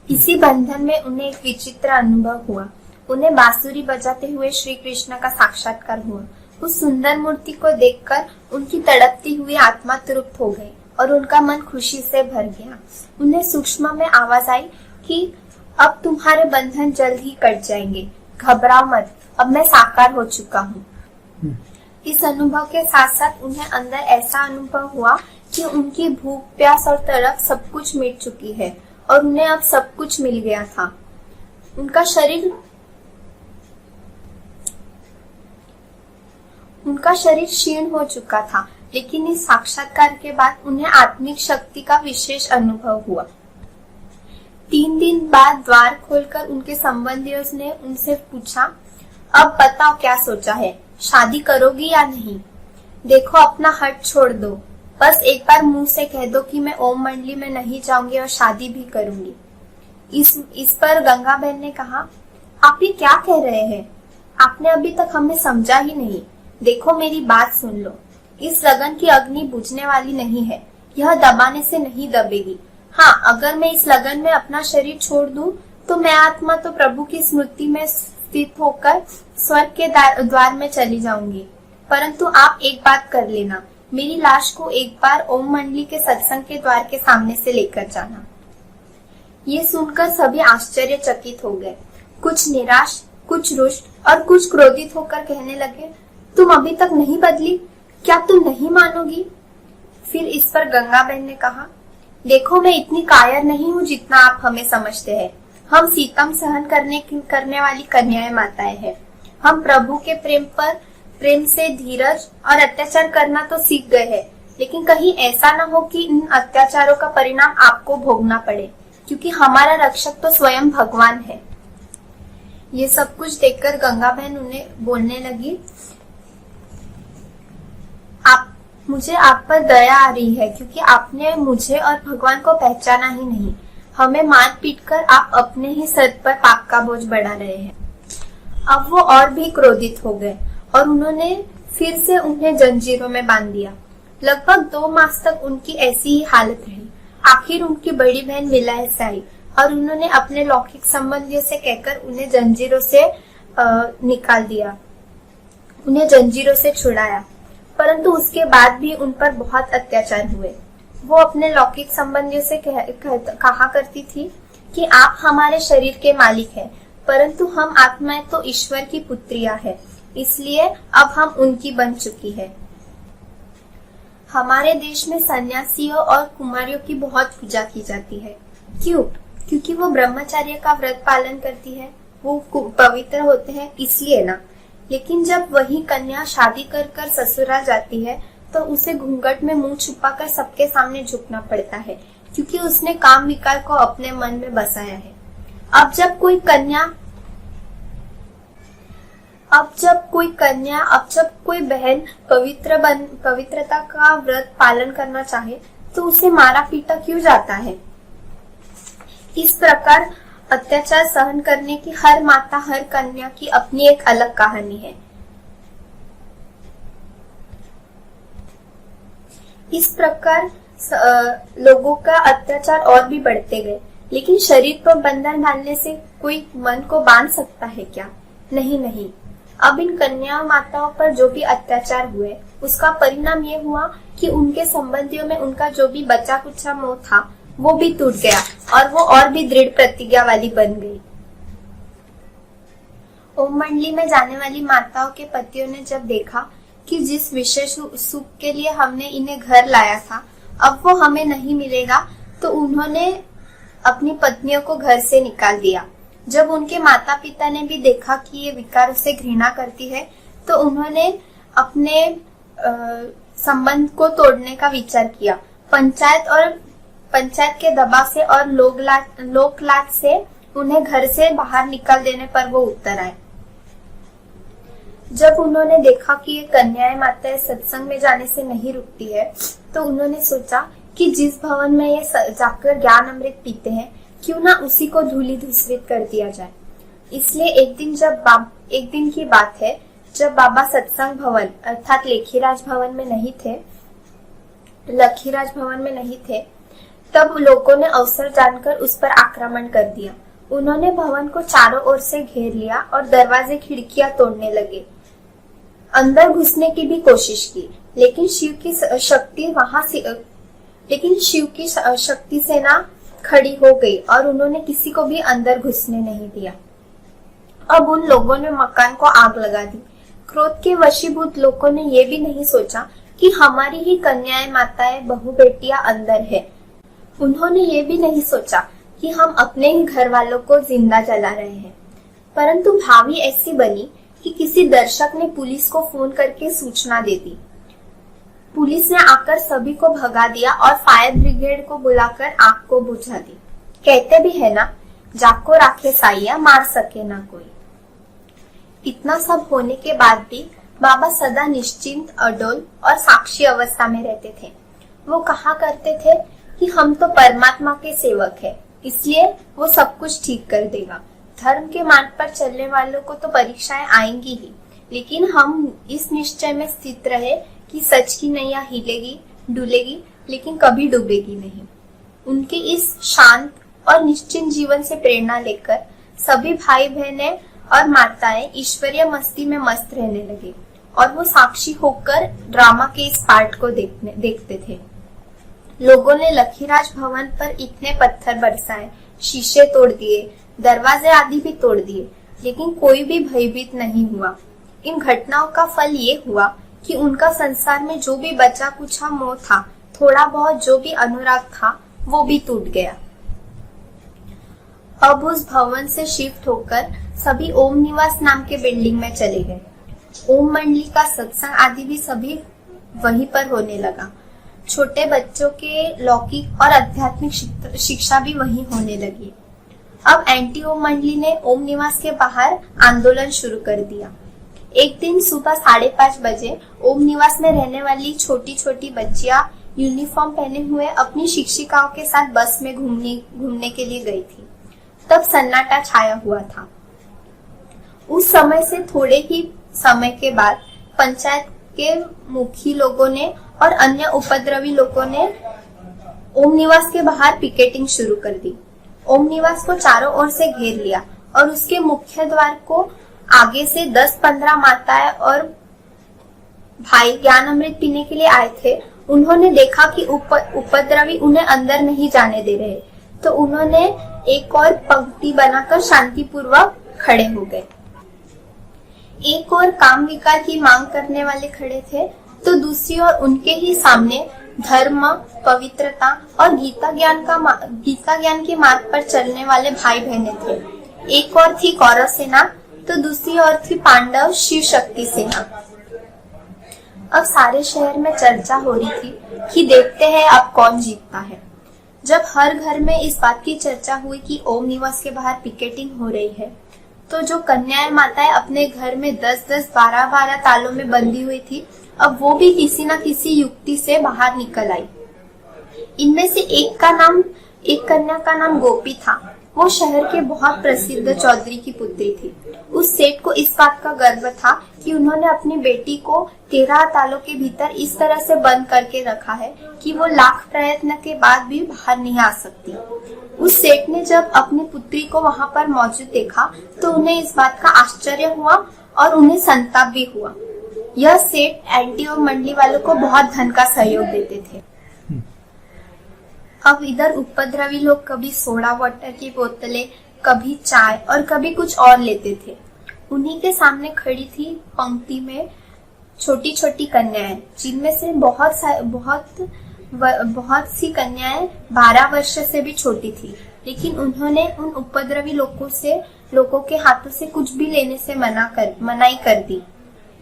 इसी बंधन में उन्हें एक विचित्र अनुभव हुआ। उन्हें बांसुरी बजाते हुए श्री कृष्ण का साक्षात्कार हुआ। उस सुंदर मूर्ति को देखकर उनकी तड़पती हुई आत्मा तृप्त हो गई और उनका मन खुशी से भर गया। उन्हें सूक्ष्म में आवाज आई कि अब तुम्हारे बंधन जल्द ही कट जाएंगे, घबराओ मत, अब मैं साकार हो चुका हूँ। इस अनुभव के साथ साथ उन्हें अंदर ऐसा अनुभव हुआ कि उनकी भूख, प्यास और तड़प सब कुछ मिट चुकी है और उन्हें अब सब कुछ मिल गया था। उनका शरीर क्षीण हो चुका था, लेकिन इस साक्षात्कार के बाद उन्हें आत्मिक शक्ति का विशेष अनुभव हुआ। 3 दिन बाद द्वार खोलकर उनके संबंधियों ने उनसे पूछा, अब बताओ क्या सोचा है, शादी करोगी या नहीं? देखो अपना हट छोड़ दो, बस एक बार मुंह से कह दो कि मैं ओम मंडली में नहीं जाऊंगी और शादी भी करूंगी। इस पर गंगा बहन ने कहा, आप ये क्या कह रहे हैं? आपने अभी तक हमें समझा ही नहीं। देखो मेरी बात सुन लो, इस लगन की अग्नि बुझने वाली नहीं है, यह दबाने से नहीं दबेगी। हाँ, अगर मैं इस लगन में अपना शरीर छोड़ दूं, तो मैं आत्मा तो प्रभु की स्मृति में स्थित होकर स्वर्ग के द्वार में चली जाऊंगी। परंतु आप एक बात कर लेना, मेरी लाश को एक बार ओम मंडली के सत्संग के द्वार के सामने से लेकर जाना। ये सुनकर सभी आश्चर्यचकित हो गए। कुछ निराश, कुछ रुष्ट और कुछ क्रोधित होकर कहने लगे, तुम अभी तक नहीं बदली, क्या तुम नहीं मानोगी? फिर इस पर गंगा बहन ने कहा, देखो मैं इतनी कायर नहीं हूँ जितना आप हमें समझते हैं। हम सीतम सहन करने वाली कन्याएं माताएं हैं। हम प्रभु के प्रेम से धीरज और अत्याचार करना तो सीख गए हैं, लेकिन कहीं ऐसा न हो कि इन अत्याचारों का परिणाम आपको भोगना पड़े, क्योंकि हमारा रक्षक तो स्वयं भगवान है। ये सब कुछ देखकर गंगा बहन उन्हें बोलने लगी, मुझे आप पर दया आ रही है, क्योंकि आपने मुझे और भगवान को पहचाना ही नहीं। हमें मार पीट कर आप अपने ही सर पर पाप का बोझ बढ़ा रहे हैं। अब वो और भी क्रोधित हो गए और उन्होंने फिर से उन्हें जंजीरों में बांध दिया। लगभग 2 मास तक उनकी ऐसी ही हालत रही। आखिर उनकी बड़ी बहन विलय से आई और उन्होंने अपने लौकिक संबंधियों से कहकर उन्हें जंजीरों से निकाल दिया, उन्हें जंजीरों से छुड़ाया। परंतु उसके बाद भी उन पर बहुत अत्याचार हुए। वो अपने लौकिक संबंधियों से कहा करती थी कि आप हमारे शरीर के मालिक हैं, परंतु हम आत्माएं तो ईश्वर की पुत्रियां हैं, इसलिए अब हम उनकी बन चुकी है। हमारे देश में सन्यासियों और कुमारियों की बहुत पूजा की जाती है। क्यों? क्योंकि वो ब्रह्मचर्य का व्रत पालन करती है, वो पवित्र होते हैं, इसलिए ना। लेकिन जब वही कन्या शादी कर ससुराल जाती है, तो उसे घूंघट में मुंह छुपाकर सबके सामने झुकना पड़ता है, क्योंकि उसने काम विकार को अपने मन में बसाया है। अब जब कोई बहन पवित्रता का व्रत पालन करना चाहे, तो उसे मारा पीटा क्यों जाता है? इस प्रकार अत्याचार सहन करने की हर माता, हर कन्या की अपनी एक अलग कहानी है। इस प्रकार लोगों का अत्याचार और भी बढ़ते गए, लेकिन शरीर पर बंधन डालने से कोई मन को बांध सकता है क्या? नहीं। अब इन कन्या माताओं पर जो भी अत्याचार हुए, उसका परिणाम ये हुआ कि उनके संबंधियों में उनका जो भी बचा कुचा मोह था, वो भी टूट गया और वो और भी दृढ़ प्रतिज्ञा वाली बन गई। ओम मंडली में जाने वाली माताओं के पतियों ने जब देखा कि जिस विशेष सुख के लिए हमने इन्हें घर लाया था, अब वो हमें नहीं मिलेगा, तो उन्होंने अपनी पत्नियों को घर से निकाल दिया। जब उनके माता पिता ने भी देखा कि ये विकार से घृणा करती है, तो उन्होंने अपने संबंध को तोड़ने का विचार किया। पंचायत के दबाव से और लोक-लाज से उन्हें घर से बाहर निकाल देने पर वो उत्तर आए। जब उन्होंने देखा कि ये कन्याएं माताएं सत्संग में जाने से नहीं रुकती है, तो उन्होंने सोचा कि जिस भवन में ये जाकर ज्ञान अमृत पीते हैं, क्यों ना उसी को धूली धूसरित कर दिया जाए। इसलिए एक दिन की बात है, जब बाबा सत्संग भवन अर्थात लखीराज भवन में नहीं थे, तब लोगों ने अवसर जानकर उस पर आक्रमण कर दिया। उन्होंने भवन को चारों ओर से घेर लिया और दरवाजे खिड़कियां तोड़ने लगे। अंदर घुसने की भी कोशिश की, लेकिन शिव की शक्ति सेना खड़ी हो गई और उन्होंने किसी को भी अंदर घुसने नहीं दिया। अब उन लोगों ने मकान को आग लगा दी। क्रोध के वशीभूत लोगों ने ये भी नहीं सोचा कि हमारी ही कन्याएं माताएं बहू बेटियां अंदर है। उन्होंने ये भी नहीं सोचा कि हम अपने ही घर वालों को जिंदा जला रहे हैं। परंतु भावी ऐसी बनी कि किसी दर्शक ने पुलिस को फोन करके सूचना दे दी। पुलिस ने आकर सभी को भगा दिया और फायर ब्रिगेड को बुलाकर आग को बुझा दी। कहते भी है ना, जाको राखे साइया, मार सके ना कोई। इतना सब होने के बाद भी बाबा सदा निश्चिंत, अडोल और साक्षी अवस्था में रहते थे। वो कहा करते थे कि हम तो परमात्मा के सेवक हैं, इसलिए वो सब कुछ ठीक कर देगा। धर्म के मार्ग पर चलने वालों को तो परीक्षाएं आएंगी ही, लेकिन हम इस निश्चय में स्थित रहे कि सच की नैया हिलेगी, डुलेगी, लेकिन कभी डूबेगी नहीं। उनके इस शांत और निश्चिंत जीवन से प्रेरणा लेकर सभी भाई बहनें और माताएं ईश्वरीय मस्ती में मस्त रहने लगे और वो साक्षी होकर ड्रामा के इस पार्ट को देखते थे। लोगों ने लखीराज भवन पर इतने पत्थर बरसाए, शीशे तोड़ दिए, दरवाजे आदि भी तोड़ दिए, लेकिन कोई भी भयभीत नहीं हुआ। इन घटनाओं का फल ये हुआ कि उनका संसार में जो भी बचा कुछा मोह था, थोड़ा बहुत जो भी अनुराग था, वो भी टूट गया। अब उस भवन से शिफ्ट होकर सभी ओम निवास नाम के बिल्डिंग में चले गए। ओम मंडली का सत्संग आदि भी सभी वहीं पर होने लगा। छोटे बच्चों के लौकिक और आध्यात्मिक शिक्षा भी वहीं होने लगी। अब एंटी ओम मंडली ने ओम निवास के बाहर आंदोलन शुरू कर दिया। एक दिन सुबह 5:30 बजे ओम निवास में रहने वाली छोटी छोटी बच्चियां यूनिफॉर्म पहने हुए अपनी शिक्षिकाओं के साथ बस में घूमने के लिए गई थी। तब सन्नाटा छाया हुआ था। उस समय से थोड़े ही समय के बाद पंचायत के मुखी लोगों ने और अन्य उपद्रवी लोगों ने ओम निवास के बाहर पिकेटिंग शुरू कर दी। ओम निवास को चारों ओर से घेर लिया और उसके मुख्य द्वार को आगे से 10-15 माताएं और भाई ज्ञान अमृत पीने के लिए आए थे। उन्होंने देखा कि उपद्रवी उन्हें अंदर नहीं जाने दे रहे, तो उन्होंने एक और पंक्ति बनाकर शांतिपूर्वक खड़े हो गए। एक और काम विकार की मांग करने वाले खड़े थे, तो दूसरी ओर उनके ही सामने धर्म, पवित्रता और गीता ज्ञान के मार्ग पर चलने वाले भाई बहने थे। एक और थी कौरव सेना, तो दूसरी ओर थी पांडव शिव शक्ति सेना। अब सारे शहर में चर्चा हो रही थी कि देखते हैं अब कौन जीतता है। जब हर घर में इस बात की चर्चा हुई कि ओम निवास के बाहर पिकेटिंग हो रही है, तो जो कन्याएं माताएं अपने घर में 10-10, 12-12 तालों में बंधी हुई थी, अब वो भी किसी न किसी युक्ति से बाहर निकल आई। इनमें से एक कन्या का नाम गोपी था। वो शहर के बहुत प्रसिद्ध चौधरी की पुत्री थी। उस सेठ को इस बात का गर्व था कि उन्होंने अपनी बेटी को 13 तालों के भीतर इस तरह से बंद करके रखा है कि वो लाख प्रयत्न के बाद भी बाहर नहीं आ सकती। उस सेठ ने जब अपनी पुत्री को वहां पर मौजूद देखा, तो उन्हें इस बात का आश्चर्य हुआ और उन्हें संताप भी हुआ। यह सेठ एंटी ओम मंडली वालों को बहुत धन का सहयोग देते थे। अब इधर उपद्रवी लोग कभी सोडा वाटर की बोतलें, कभी चाय और कभी कुछ और लेते थे। उन्हीं के सामने खड़ी थी पंक्ति में छोटी छोटी कन्याएं, जिनमें से बहुत सी कन्याएं 12 वर्ष से भी छोटी थी, लेकिन उन्होंने उन उपद्रवी लोगों के हाथों से कुछ भी लेने से मनाई कर दी।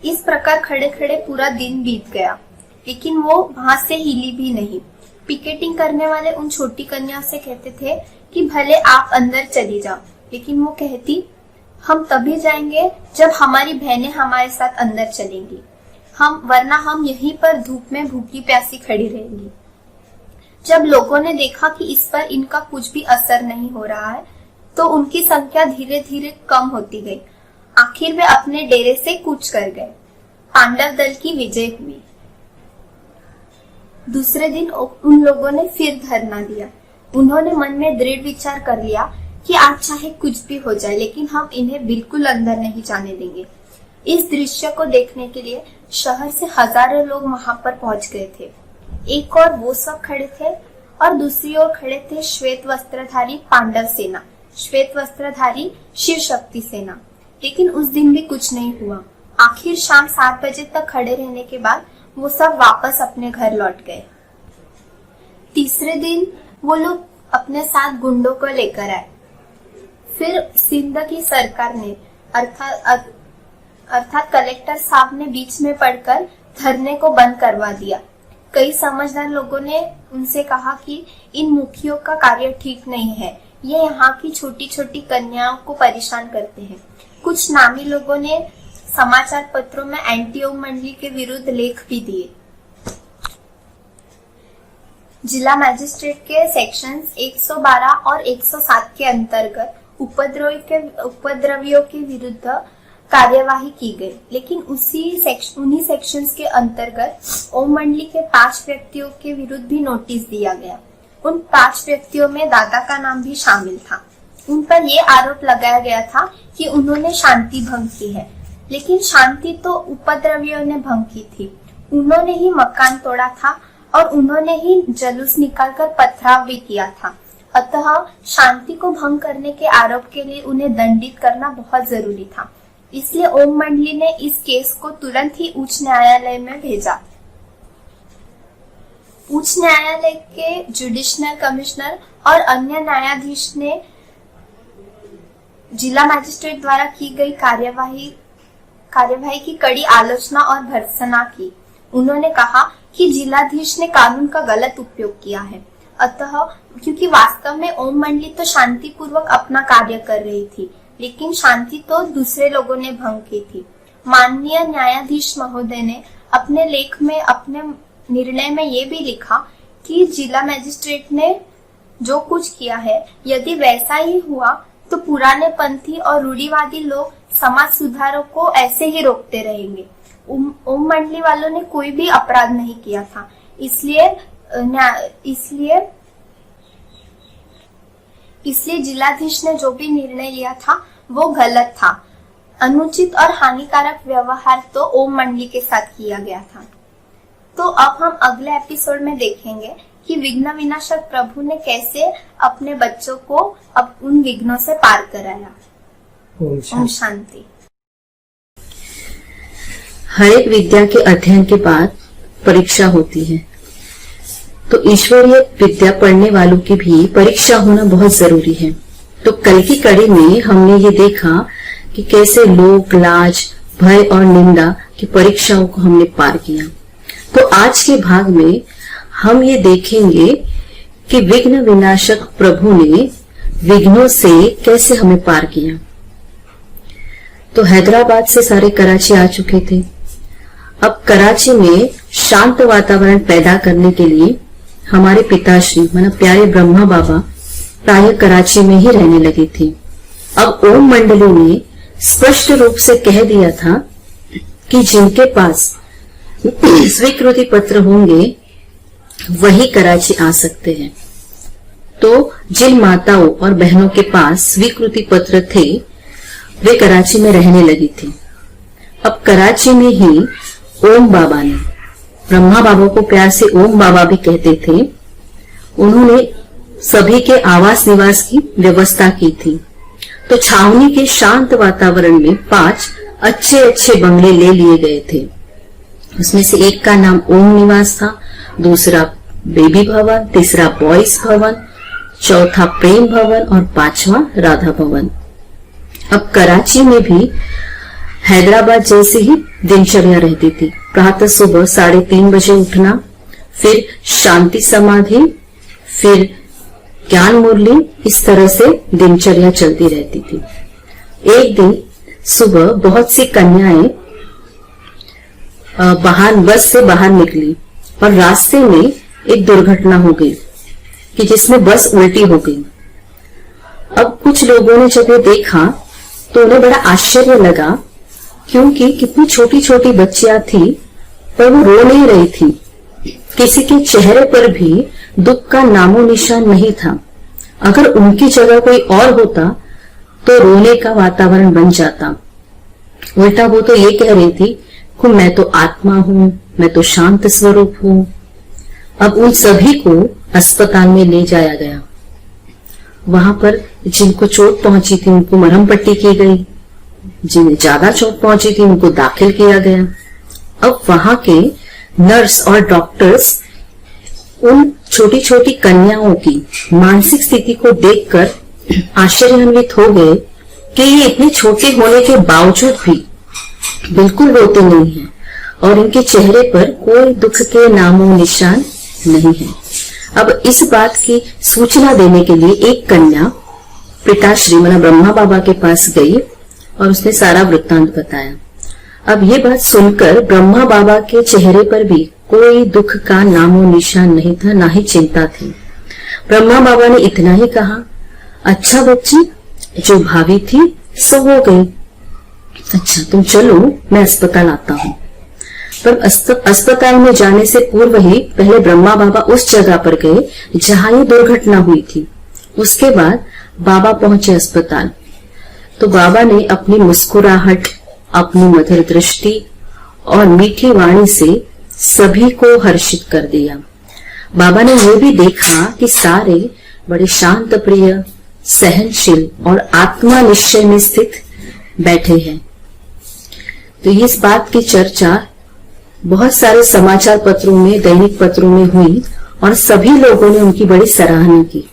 इस प्रकार खड़े खड़े पूरा दिन बीत गया, लेकिन वो वहां से हिली भी नहीं। पिकेटिंग करने वाले उन छोटी कन्या से कहते थे कि भले आप अंदर चली जाओ, लेकिन वो कहती हम तभी जाएंगे जब हमारी बहनें हमारे साथ अंदर चलेंगी, वरना हम यहीं पर धूप में भूखी प्यासी खड़ी रहेंगी। जब लोगों ने देखा कि इस पर इनका कुछ भी असर नहीं हो रहा है, तो उनकी संख्या धीरे धीरे कम होती गई। आखिर वे अपने डेरे से कूच कर गए। पांडव दल की विजय हुई। दूसरे दिन उन लोगों ने फिर धरना दिया। उन्होंने मन में दृढ़ विचार कर लिया कि आज चाहे कुछ भी हो जाए, लेकिन हम इन्हें बिल्कुल अंदर नहीं जाने देंगे। इस दृश्य को देखने के लिए शहर से हजारों लोग वहां पर पहुंच गए थे। एक और वो सब खड़े थे और दूसरी ओर खड़े थे श्वेत वस्त्रधारी पांडव सेना, श्वेत वस्त्रधारी शिव शक्ति सेना। लेकिन उस दिन भी कुछ नहीं हुआ। आखिर शाम 7 बजे तक खड़े रहने के बाद वो सब वापस अपने घर लौट गए। तीसरे दिन वो लोग अपने साथ गुंडों को लेकर आए। फिर सिंध की सरकार ने अर्थात कलेक्टर साहब ने बीच में पड़कर धरने को बंद करवा दिया। कई समझदार लोगों ने उनसे कहा कि इन मुखियों का कार्य ठीक नहीं है, ये यहाँ की छोटी छोटी कन्याओं को परेशान करते हैं। कुछ नामी लोगों ने समाचार पत्रों में एंटी ओम मंडली के विरुद्ध लेख भी दिए। जिला मजिस्ट्रेट के सेक्शंस 112 और 107 के अंतर्गत उपद्रवियों के विरुद्ध कार्यवाही की गई, लेकिन उन्हीं सेक्शंस के अंतर्गत ओम मंडली के 5 व्यक्तियों के विरुद्ध भी नोटिस दिया गया। उन 5 व्यक्तियों में दादा का नाम भी शामिल था। उन पर यह आरोप लगाया गया था कि उन्होंने शांति भंग की है, लेकिन शांति तो उपद्रवियों ने भंग की थी। उन्होंने ही मकान तोड़ा था और उन्होंने ही जुलूस निकालकर पथराव भी किया था। अतः शांति को भंग करने के आरोप के लिए उन्हें दंडित करना बहुत जरूरी था। इसलिए ओम मंडली ने इस केस को तुरंत ही उच्च न्यायालय में भेजा। उच्च न्यायालय के जुडिशनल कमिश्नर और अन्य न्यायाधीश ने जिला मजिस्ट्रेट द्वारा की गई कार्यवाही की कड़ी आलोचना और भर्त्सना की। उन्होंने कहा कि जिलाधीश ने कानून का गलत उपयोग किया है। अतः क्योंकि वास्तव में ओम मंडली तो शांतिपूर्वक अपना कार्य कर रही थी, लेकिन शांति तो दूसरे लोगों ने भंग की थी। माननीय न्यायाधीश महोदय ने अपने लेख में, अपने निर्णय में ये भी लिखा कि जिला मजिस्ट्रेट ने जो कुछ किया है, यदि वैसा ही हुआ तो पुराने पंथी और रूढ़िवादी लोग समाज सुधारों को ऐसे ही रोकते रहेंगे। ओम मंडली वालों ने कोई भी अपराध नहीं किया था, इसलिए जिलाधीश ने जो भी निर्णय लिया था वो गलत था। अनुचित और हानिकारक व्यवहार तो ओम मंडली के साथ किया गया था। तो अब हम अगले एपिसोड में देखेंगे कि विघ्न विनाशक प्रभु ने कैसे अपने बच्चों को अब उन विघ्नों से पार कराया। ओम शांति। हर एक विद्या के अध्ययन के बाद परीक्षा होती है, तो ईश्वरीय विद्या पढ़ने वालों की भी परीक्षा होना बहुत जरूरी है। तो कल की कड़ी में हमने ये देखा कि कैसे लोक लाज, भय और निंदा की परीक्षाओं को हमने पार किया। तो आज के भाग में हम ये देखेंगे कि विघ्न विनाशक प्रभु ने विघ्नों से कैसे हमें पार किया। तो हैदराबाद से सारे कराची आ चुके थे। अब कराची में शांत वातावरण पैदा करने के लिए हमारे पिताश्री मतलब प्यारे ब्रह्मा बाबा प्राय कराची में ही रहने लगे थे। अब ओम मंडली ने स्पष्ट रूप से कह दिया था कि जिनके पास स्वीकृति पत्र होंगे वही कराची आ सकते हैं। तो जिन माताओं और बहनों के पास स्वीकृति पत्र थे वे कराची में रहने लगी थी। अब कराची में ही ओम बाबा ने, ब्रह्मा बाबा को प्यार से ओम बाबा भी कहते थे, उन्होंने सभी के आवास निवास की व्यवस्था की थी। तो छावनी के शांत वातावरण में 5 अच्छे अच्छे बंगले ले लिए गए थे। उसमें से एक का नाम ओम निवास था, दूसरा बेबी भवन, तीसरा बॉयज भवन, चौथा प्रेम भवन और 5वां राधा भवन। अब कराची में भी हैदराबाद जैसे ही दिनचर्या रहती थी। प्रातः सुबह 3:30 बजे उठना, फिर शांति समाधि, फिर ज्ञान मुरली, इस तरह से दिनचर्या चलती रहती थी। एक दिन सुबह बहुत सी कन्याएं बस से बाहर निकली और रास्ते में एक दुर्घटना हो गई कि जिसमें बस उल्टी हो गई। अब कुछ लोगों ने जब ये देखा तो उन्हें बड़ा आश्चर्य लगा, क्योंकि कितनी छोटी छोटी बच्चियां थी पर वो रो नहीं रही थी। किसी के चेहरे पर भी दुख का नामो निशान नहीं था। अगर उनकी जगह कोई और होता तो रोने का वातावरण बन जाता। उल्टा वो तो ये कह रही थी कि मैं तो आत्मा हूं, मैं तो शांत स्वरूप हूं। अब उन सभी को अस्पताल में ले जाया गया। वहां पर जिनको चोट पहुंची थी उनको मरहम पट्टी की गई, जिन्हें ज्यादा चोट पहुंची थी उनको दाखिल किया गया। अब वहां के नर्स और डॉक्टर्स उन छोटी छोटी कन्याओं की मानसिक स्थिति को देखकर आश्चर्यान्वित हो गए कि ये इतने छोटे होने के बावजूद भी बिल्कुल रोते नहीं हैं और इनके चेहरे पर कोई दुख के नामो निशान नहीं है। अब इस बात की सूचना देने के लिए एक कन्या पिताश्री माना ब्रह्मा बाबा के पास गई और उसने सारा वृत्तांत बताया। अब ये बात सुनकर ब्रह्मा बाबा के चेहरे पर भी कोई दुख का नामो निशान नहीं था, ना ही चिंता थी। ब्रह्मा बाबा ने इतना ही कहा, अच्छा बच्ची, जो भावी थी सो हो गई, अच्छा तुम चलो मैं अस्पताल आता हूँ। पर अस्पताल में जाने से पूर्व ही पहले ब्रह्मा बाबा उस जगह पर गए जहां ये दुर्घटना हुई थी। उसके बाद बाबा पहुंचे अस्पताल तो बाबा ने अपनी मुस्कुराहट, अपनी मधुर दृष्टि और मीठी वाणी से सभी को हर्षित कर दिया। बाबा ने यह भी देखा कि सारे बड़े शांत प्रिय, सहनशील और आत्मा निश्चय में स्थित बैठे हैं। तो इस बात की चर्चा बहुत सारे समाचार पत्रों में, दैनिक पत्रों में हुई और सभी लोगों ने उनकी बड़ी सराहना की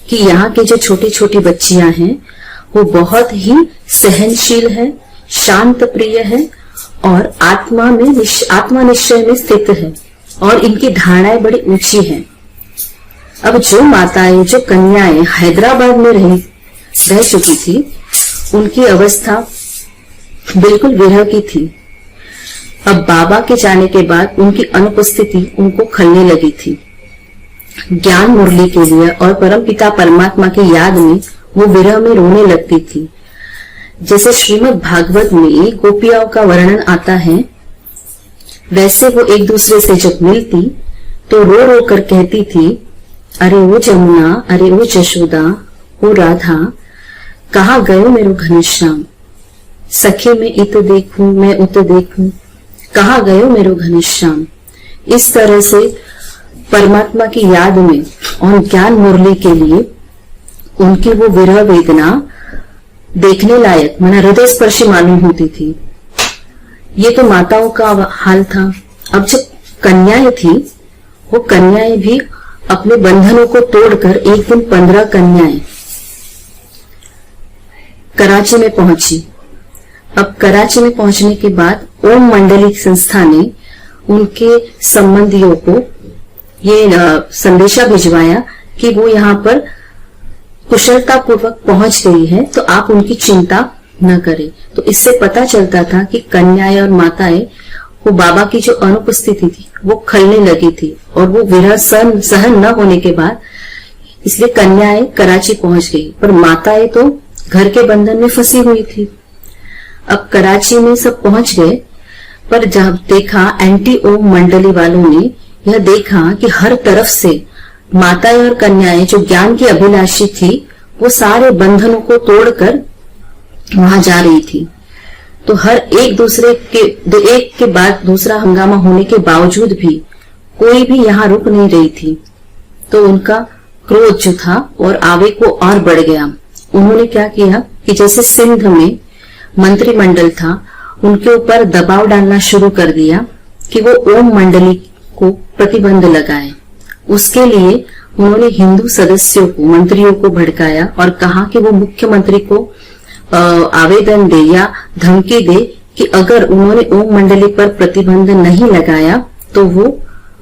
कि यहाँ की जो छोटी छोटी बच्चियां हैं वो बहुत ही सहनशील है, शांत प्रिय है और आत्मा निश्चय में स्थित है और इनकी धारणाएं बड़ी ऊंची हैं। अब जो माताएं, जो कन्याएं हैदराबाद में रह चुकी थी, उनकी अवस्था बिल्कुल विरह की थी। अब बाबा के जाने के बाद उनकी अनुपस्थिति उनको खलने लगी थी। ज्ञान मुरली के लिए और परमपिता परमात्मा की याद में वो विरह में रोने लगती थी। जैसे श्रीमद् भागवत में गोपियाओं का वर्णन आता है, वैसे वो एक दूसरे से जब मिलती तो रो रो कर कहती थी, अरे वो जमुना, अरे वो जशोदा, वो राधा, कहाँ गयो मेरो घनश्याम, सखी में इत देखूं मैं उत देखूं, कहाँ गयो मेरो घनश्याम। इस तरह से परमात्मा की याद में और ज्ञान मुरली के लिए उनकी वो विरह वेदना देखने लायक, माना हृदय स्पर्शी मालूम होती थी। ये तो माताओं का हाल था। अब जब कन्याएं थी, वो कन्याएं भी अपने बंधनों को तोड़कर एक दिन 15 कन्याएं कराची में पहुंची। अब कराची में पहुंचने के बाद ओम मंडली संस्था ने उनके संबंधियों को ये संदेशा भिजवाया कि वो यहाँ पर कुशलता पूर्वक पहुंच गई है, तो आप उनकी चिंता न करें। तो इससे पता चलता था कि कन्याएं और माताएं वो बाबा की जो अनुपस्थिति थी वो खलने लगी थी और वो विरह सहन न होने के बाद इसलिए कन्याएं कराची पहुंच गई, पर माताएं तो घर के बंधन में फंसी हुई थी। अब कराची में सब पहुंच गए, पर जब देखा एंटी ओम मंडली वालों ने यह देखा कि हर तरफ से माताएं और कन्याएं जो ज्ञान की अभिलाषी थी वो सारे बंधनों को तोड़कर वहां जा रही थी। तो हर एक के बाद दूसरा हंगामा होने के बावजूद भी कोई भी यहाँ रुक नहीं रही थी। तो उनका क्रोध जो था और आवेग को और बढ़ गया। उन्होंने क्या किया कि जैसे सिंध में मंत्रिमंडल था, उनके ऊपर दबाव डालना शुरू कर दिया कि वो ओम मंडली को प्रतिबंध लगाए। उसके लिए उन्होंने हिंदू सदस्यों को, मंत्रियों को भड़काया और कहा कि वो मुख्यमंत्री को आवेदन दे या धमकी दे कि अगर उन्होंने ओम मंडली पर प्रतिबंध नहीं लगाया तो वो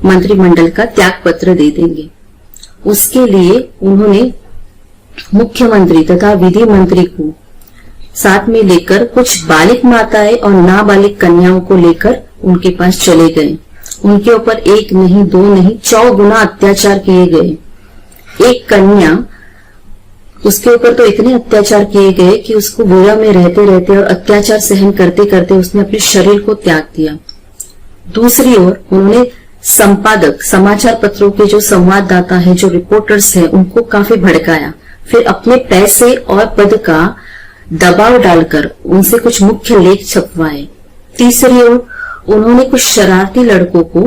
मंत्रिमंडल का त्याग पत्र दे देंगे। उसके लिए उन्होंने मुख्यमंत्री तथा विधि मंत्री को साथ में लेकर कुछ बालिक माताएं और नाबालिग कन्याओं को लेकर उनके पास चले गए। उनके ऊपर 1 नहीं 2 नहीं 4 गुना अत्याचार किए गए। एक कन्या, उसके ऊपर तो इतने अत्याचार किए गए कि उसको बोरा में रहते रहते और अत्याचार सहन करते करते उसने अपने शरीर को त्याग दिया। दूसरी ओर उन्होंने संपादक, समाचार पत्रों के जो संवाददाता है, जो रिपोर्टर्स हैं, उनको काफी भड़काया। फिर अपने पैसे और पद का दबाव डालकर उनसे कुछ मुख्य लेख छपवाए। तीसरी ओर उन्होंने कुछ शरारती लड़कों को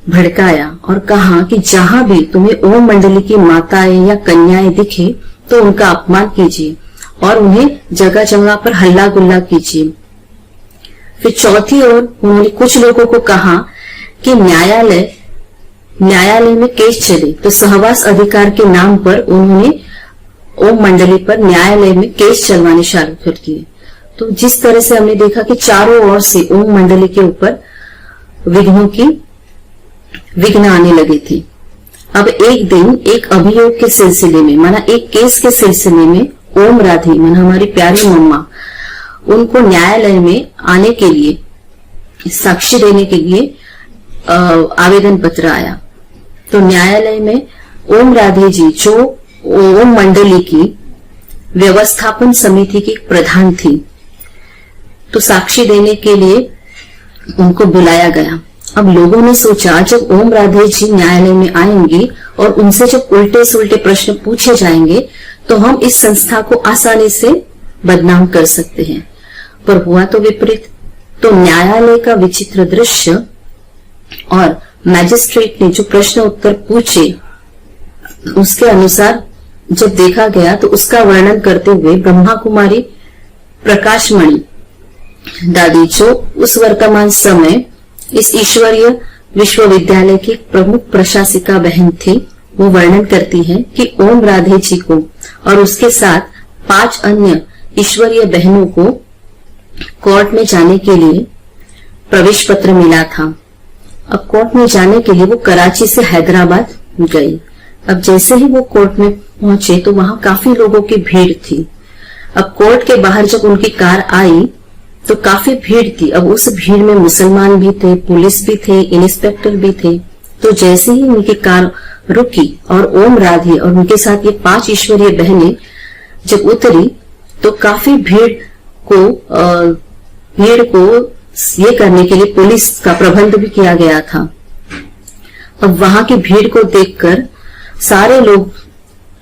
भड़काया और कहा कि जहां भी तुम्हें ओम मंडली की माताएं या कन्याएं दिखे तो उनका अपमान कीजिए और उन्हें जगह जगह पर हल्ला गुल्ला कीजिए। फिर चौथी ओर उन्होंने कुछ लोगों को कहा कि न्यायालय में केस चले, तो सहवास अधिकार के नाम पर उन्होंने ओम मंडली पर न्यायालय में केस चलवाने शुरू कर दिए। तो जिस तरह से हमने देखा कि चारों ओर से ओम मंडली के ऊपर विघ्न आने लगे थे। अब एक दिन एक अभियोग के सिलसिले में, माना एक केस के सिलसिले में, ओम राधी माना हमारी प्यारी मम्मा, उनको न्यायालय में आने के लिए, साक्षी देने के लिए आवेदन पत्र आया। तो न्यायालय में ओम राधी जी, जो ओम मंडली की व्यवस्थापन समिति की प्रधान थी, तो साक्षी देने के लिए उनको बुलाया गया। अब लोगों ने सोचा जब ओम राधे जी न्यायालय में आएंगी और उनसे जब उल्टे सुलटे प्रश्न पूछे जाएंगे तो हम इस संस्था को आसानी से बदनाम कर सकते हैं। पर हुआ तो विपरीत। तो न्यायालय का विचित्र दृश्य और मैजिस्ट्रेट ने जो प्रश्न उत्तर पूछे उसके अनुसार जब देखा गया तो उसका वर्णन करते हुए ब्रह्मा कुमारी प्रकाशमणि दादी, जो उस वर्तमान समय इस ईश्वरीय विश्वविद्यालय की प्रमुख प्रशासिका बहन थी, वो वर्णन करती है कि ओम राधे जी को और उसके साथ 5 अन्य ईश्वरीय बहनों को कोर्ट में जाने के लिए प्रवेश पत्र मिला था। अब कोर्ट में जाने के लिए वो कराची से हैदराबाद गई। अब जैसे ही वो कोर्ट में पहुंचे तो वहां काफी लोगों की भीड़ थी। अब कोर्ट के बाहर जब उनकी कार आई तो काफी भीड़ थी। अब उस भीड़ में मुसलमान भी थे, पुलिस भी थे, इंस्पेक्टर भी थे। तो जैसे ही उनकी कार रुकी और ओम राधी और उनके साथ ये 5 ईश्वरीय बहनें जब उतरी तो काफी भीड़ को ये करने के लिए पुलिस का प्रबंध भी किया गया था। अब वहां की भीड़ को देखकर सारे लोग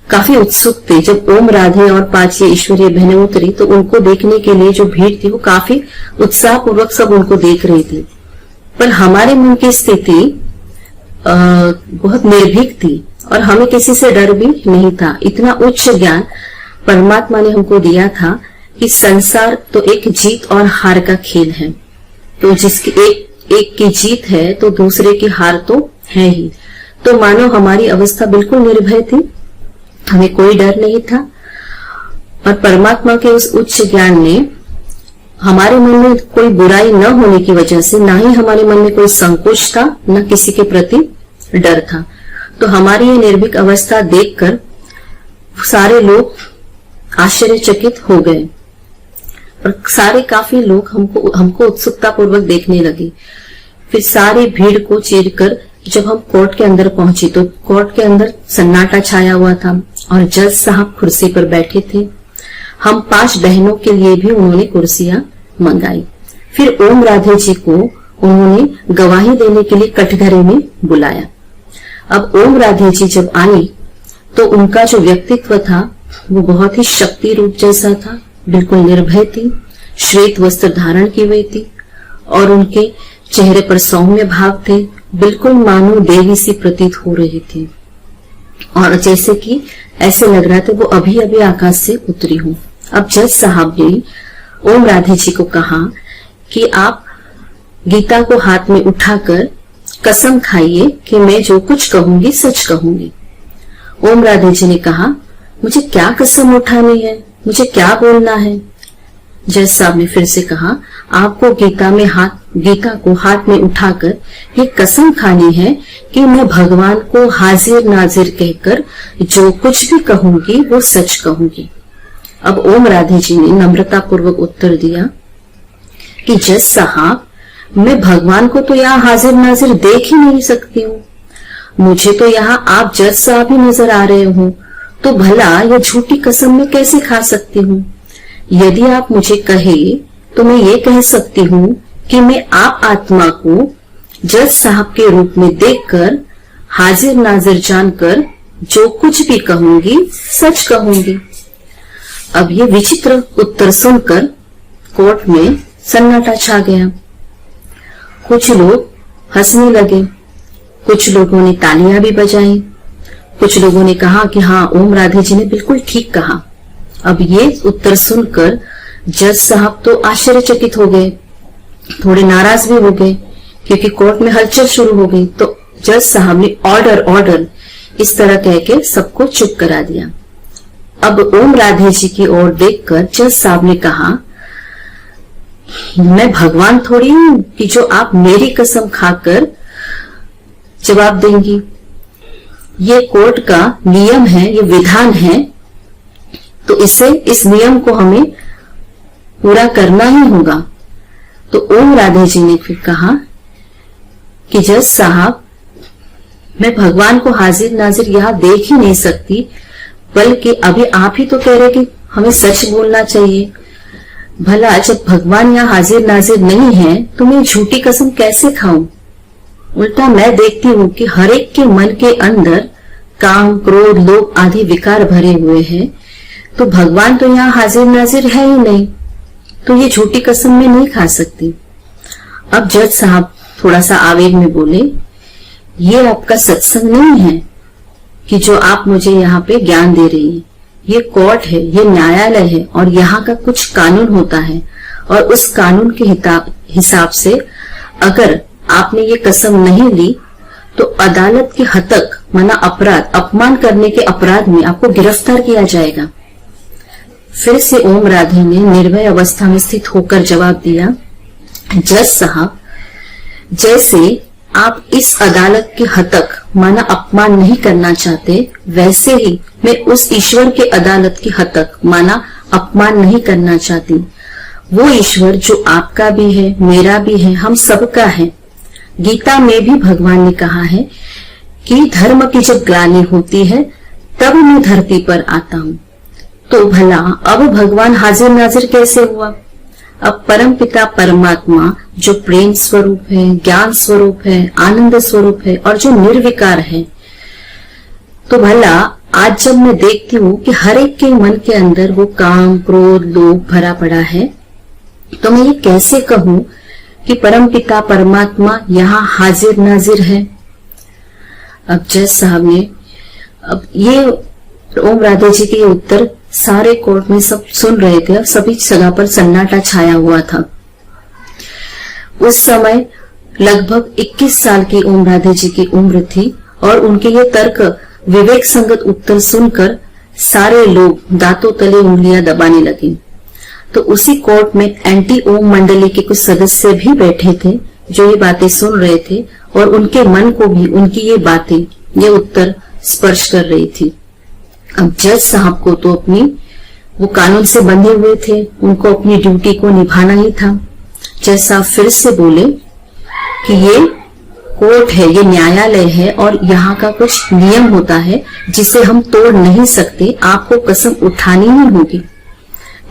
काफी उत्सुक थे। जब ओम राधे और 5 ईश्वरीय बहनें उतरी तो उनको देखने के लिए जो भीड़ थी वो काफी उत्साहपूर्वक सब उनको देख रही थी। पर हमारे मन की स्थिति बहुत निर्भीक थी और हमें किसी से डर भी नहीं था। इतना उच्च ज्ञान परमात्मा ने हमको दिया था कि संसार तो एक जीत और हार का खेल है। तो जिसकी एक की जीत है तो दूसरे की हार तो है ही। तो मानो हमारी अवस्था बिल्कुल निर्भय थी, हमें कोई डर नहीं था। और परमात्मा के उस उच्च ज्ञान ने हमारे मन में कोई बुराई न होने की वजह से ना ही हमारे मन में कोई संकोच था, न किसी के प्रति डर था। तो हमारी ये निर्भीक अवस्था देखकर सारे लोग आश्चर्यचकित हो गए और सारे काफी लोग हमको उत्सुकता पूर्वक देखने लगे। फिर सारी भीड़ को चीरकर जब हम कोर्ट के अंदर पहुंचे तो कोर्ट के अंदर सन्नाटा छाया हुआ था और जज साहब कुर्सी पर बैठे थे। हम 5 बहनों के लिए भी उन्होंने कुर्सियां मंगाई। फिर ओम राधे जी को उन्होंने गवाही देने के लिए कटघरे में बुलाया। अब ओम राधे जी जब आई तो उनका जो व्यक्तित्व था वो बहुत ही शक्ति रूप जैसा था, बिल्कुल निर्भय थी, श्वेत वस्त्र धारण की हुई थी और उनके चेहरे पर सौम्य भाव थे, बिल्कुल मानो देवी सी प्रतीत हो रही थी और जैसे कि ऐसे लग रहा था वो अभी अभी आकाश से उतरी हो। अब जज साहब ने ओम राधे जी को कहा कि आप गीता को हाथ में उठाकर कसम खाइए कि मैं जो कुछ कहूंगी सच कहूंगी। ओम राधे जी ने कहा, मुझे क्या कसम उठानी है, मुझे क्या बोलना है? जज साहब ने फिर से कहा, आपको गीता को हाथ में उठाकर ये कसम खानी है कि मैं भगवान को हाजिर नाजिर कहकर जो कुछ भी कहूंगी वो सच कहूंगी। अब ओम राधे जी ने नम्रता पूर्वक उत्तर दिया कि जज साहब, मैं भगवान को तो यहाँ हाजिर नाजिर देख ही नहीं सकती हूँ। मुझे तो यहाँ आप जज साहब ही नजर आ रहे हो, तो भला यह झूठी कसम मैं कैसे खा सकती हूँ? यदि आप मुझे कहे तो मैं ये कह सकती हूँ कि मैं आप आत्मा को जज साहब के रूप में देखकर हाजिर नाजिर जानकर जो कुछ भी कहूंगी सच कहूंगी। अब ये विचित्र उत्तर सुनकर कोर्ट में सन्नाटा छा गया। कुछ लोग हंसने लगे, कुछ लोगों ने तालियां भी बजाई, कुछ लोगों ने कहा कि हाँ, ओम राधे जी ने बिल्कुल ठीक कहा। अब ये उत्तर सुनकर जज साहब तो आश्चर्यचकित हो गए, थोड़े नाराज भी हो गए, क्योंकि कोर्ट में हलचल शुरू हो गई। तो जज साहब ने ऑर्डर ऑर्डर इस तरह कह के सबको चुप करा दिया। अब ओम राधे जी की ओर देखकर जज साहब ने कहा, मैं भगवान थोड़ी हूं कि जो आप मेरी कसम खाकर जवाब देंगी। ये कोर्ट का नियम है, ये विधान है, तो इस नियम को हमें पूरा करना ही होगा। तो ओम राधे जी ने फिर कहा कि जज साहब, मैं भगवान को हाजिर नाजिर यहाँ देख ही नहीं सकती, बल्कि अभी आप ही तो कह रहे कि हमें सच बोलना चाहिए। भला जब भगवान यहाँ हाजिर नाजिर नहीं है तो मैं झूठी कसम कैसे खाऊं? उल्टा मैं देखती हूँ कि हर एक के मन के अंदर काम, क्रोध, लोभ आदि विकार भरे हुए हैं, तो भगवान तो यहाँ हाजिर नाजिर है ही नहीं, तो ये झूठी कसम मैं नहीं खा सकती। अब जज साहब थोड़ा सा आवेग में बोले, ये आपका सत्संग नहीं है कि जो आप मुझे यहाँ पे ज्ञान दे रही हैं। ये कोर्ट है, ये न्यायालय है, और यहाँ का कुछ कानून होता है, और उस कानून के हिसाब से अगर आपने ये कसम नहीं ली तो अदालत के हतक माना अपराध, अपमान करने के अपराध में आपको गिरफ्तार किया जाएगा। फिर से ओम राधे ने निर्भय अवस्था में स्थित होकर जवाब दिया, जज साहब, जैसे आप इस अदालत के हतक माना अपमान नहीं करना चाहते, वैसे ही मैं उस ईश्वर के अदालत की हतक माना अपमान नहीं करना चाहती। वो ईश्वर जो आपका भी है, मेरा भी है, हम सबका है। गीता में भी भगवान ने कहा है कि धर्म की जब ग्लानि होती है तब मैं धरती पर आता हूँ। तो भला अब भगवान हाजिर नाजिर कैसे हुआ? अब परम पिता परमात्मा जो प्रेम स्वरूप है, ज्ञान स्वरूप है, आनंद स्वरूप है और जो निर्विकार है, तो भला आज जब मैं देखती हूँ कि हर एक के मन के अंदर वो काम, क्रोध, लोभ भरा पड़ा है, तो मैं ये कैसे कहूँ कि परम पिता परमात्मा यहाँ हाजिर नाजिर है? अब जज साहब ने, अब ये ओम राधे जी के उत्तर सारे कोर्ट में सब सुन रहे थे, सभी जगह पर सन्नाटा छाया हुआ था। उस समय लगभग 21 साल की ओम राधे जी की उम्र थी, और उनके ये तर्क विवेक संगत उत्तर सुनकर सारे लोग दांतों तले उंगलियां दबाने लगे। तो उसी कोर्ट में एंटी ओम मंडली के कुछ सदस्य भी बैठे थे जो ये बातें सुन रहे थे, और उनके मन को भी उनकी ये बातें, ये उत्तर स्पर्श कर रही थी। अब जज साहब को तो अपनी, वो कानून से बंधे हुए थे, उनको अपनी ड्यूटी को निभाना ही था। जज साहब फिर से बोले कि ये कोर्ट है, ये न्यायालय है, और यहाँ का कुछ नियम होता है जिसे हम तोड़ नहीं सकते, आपको कसम उठानी ही होगी।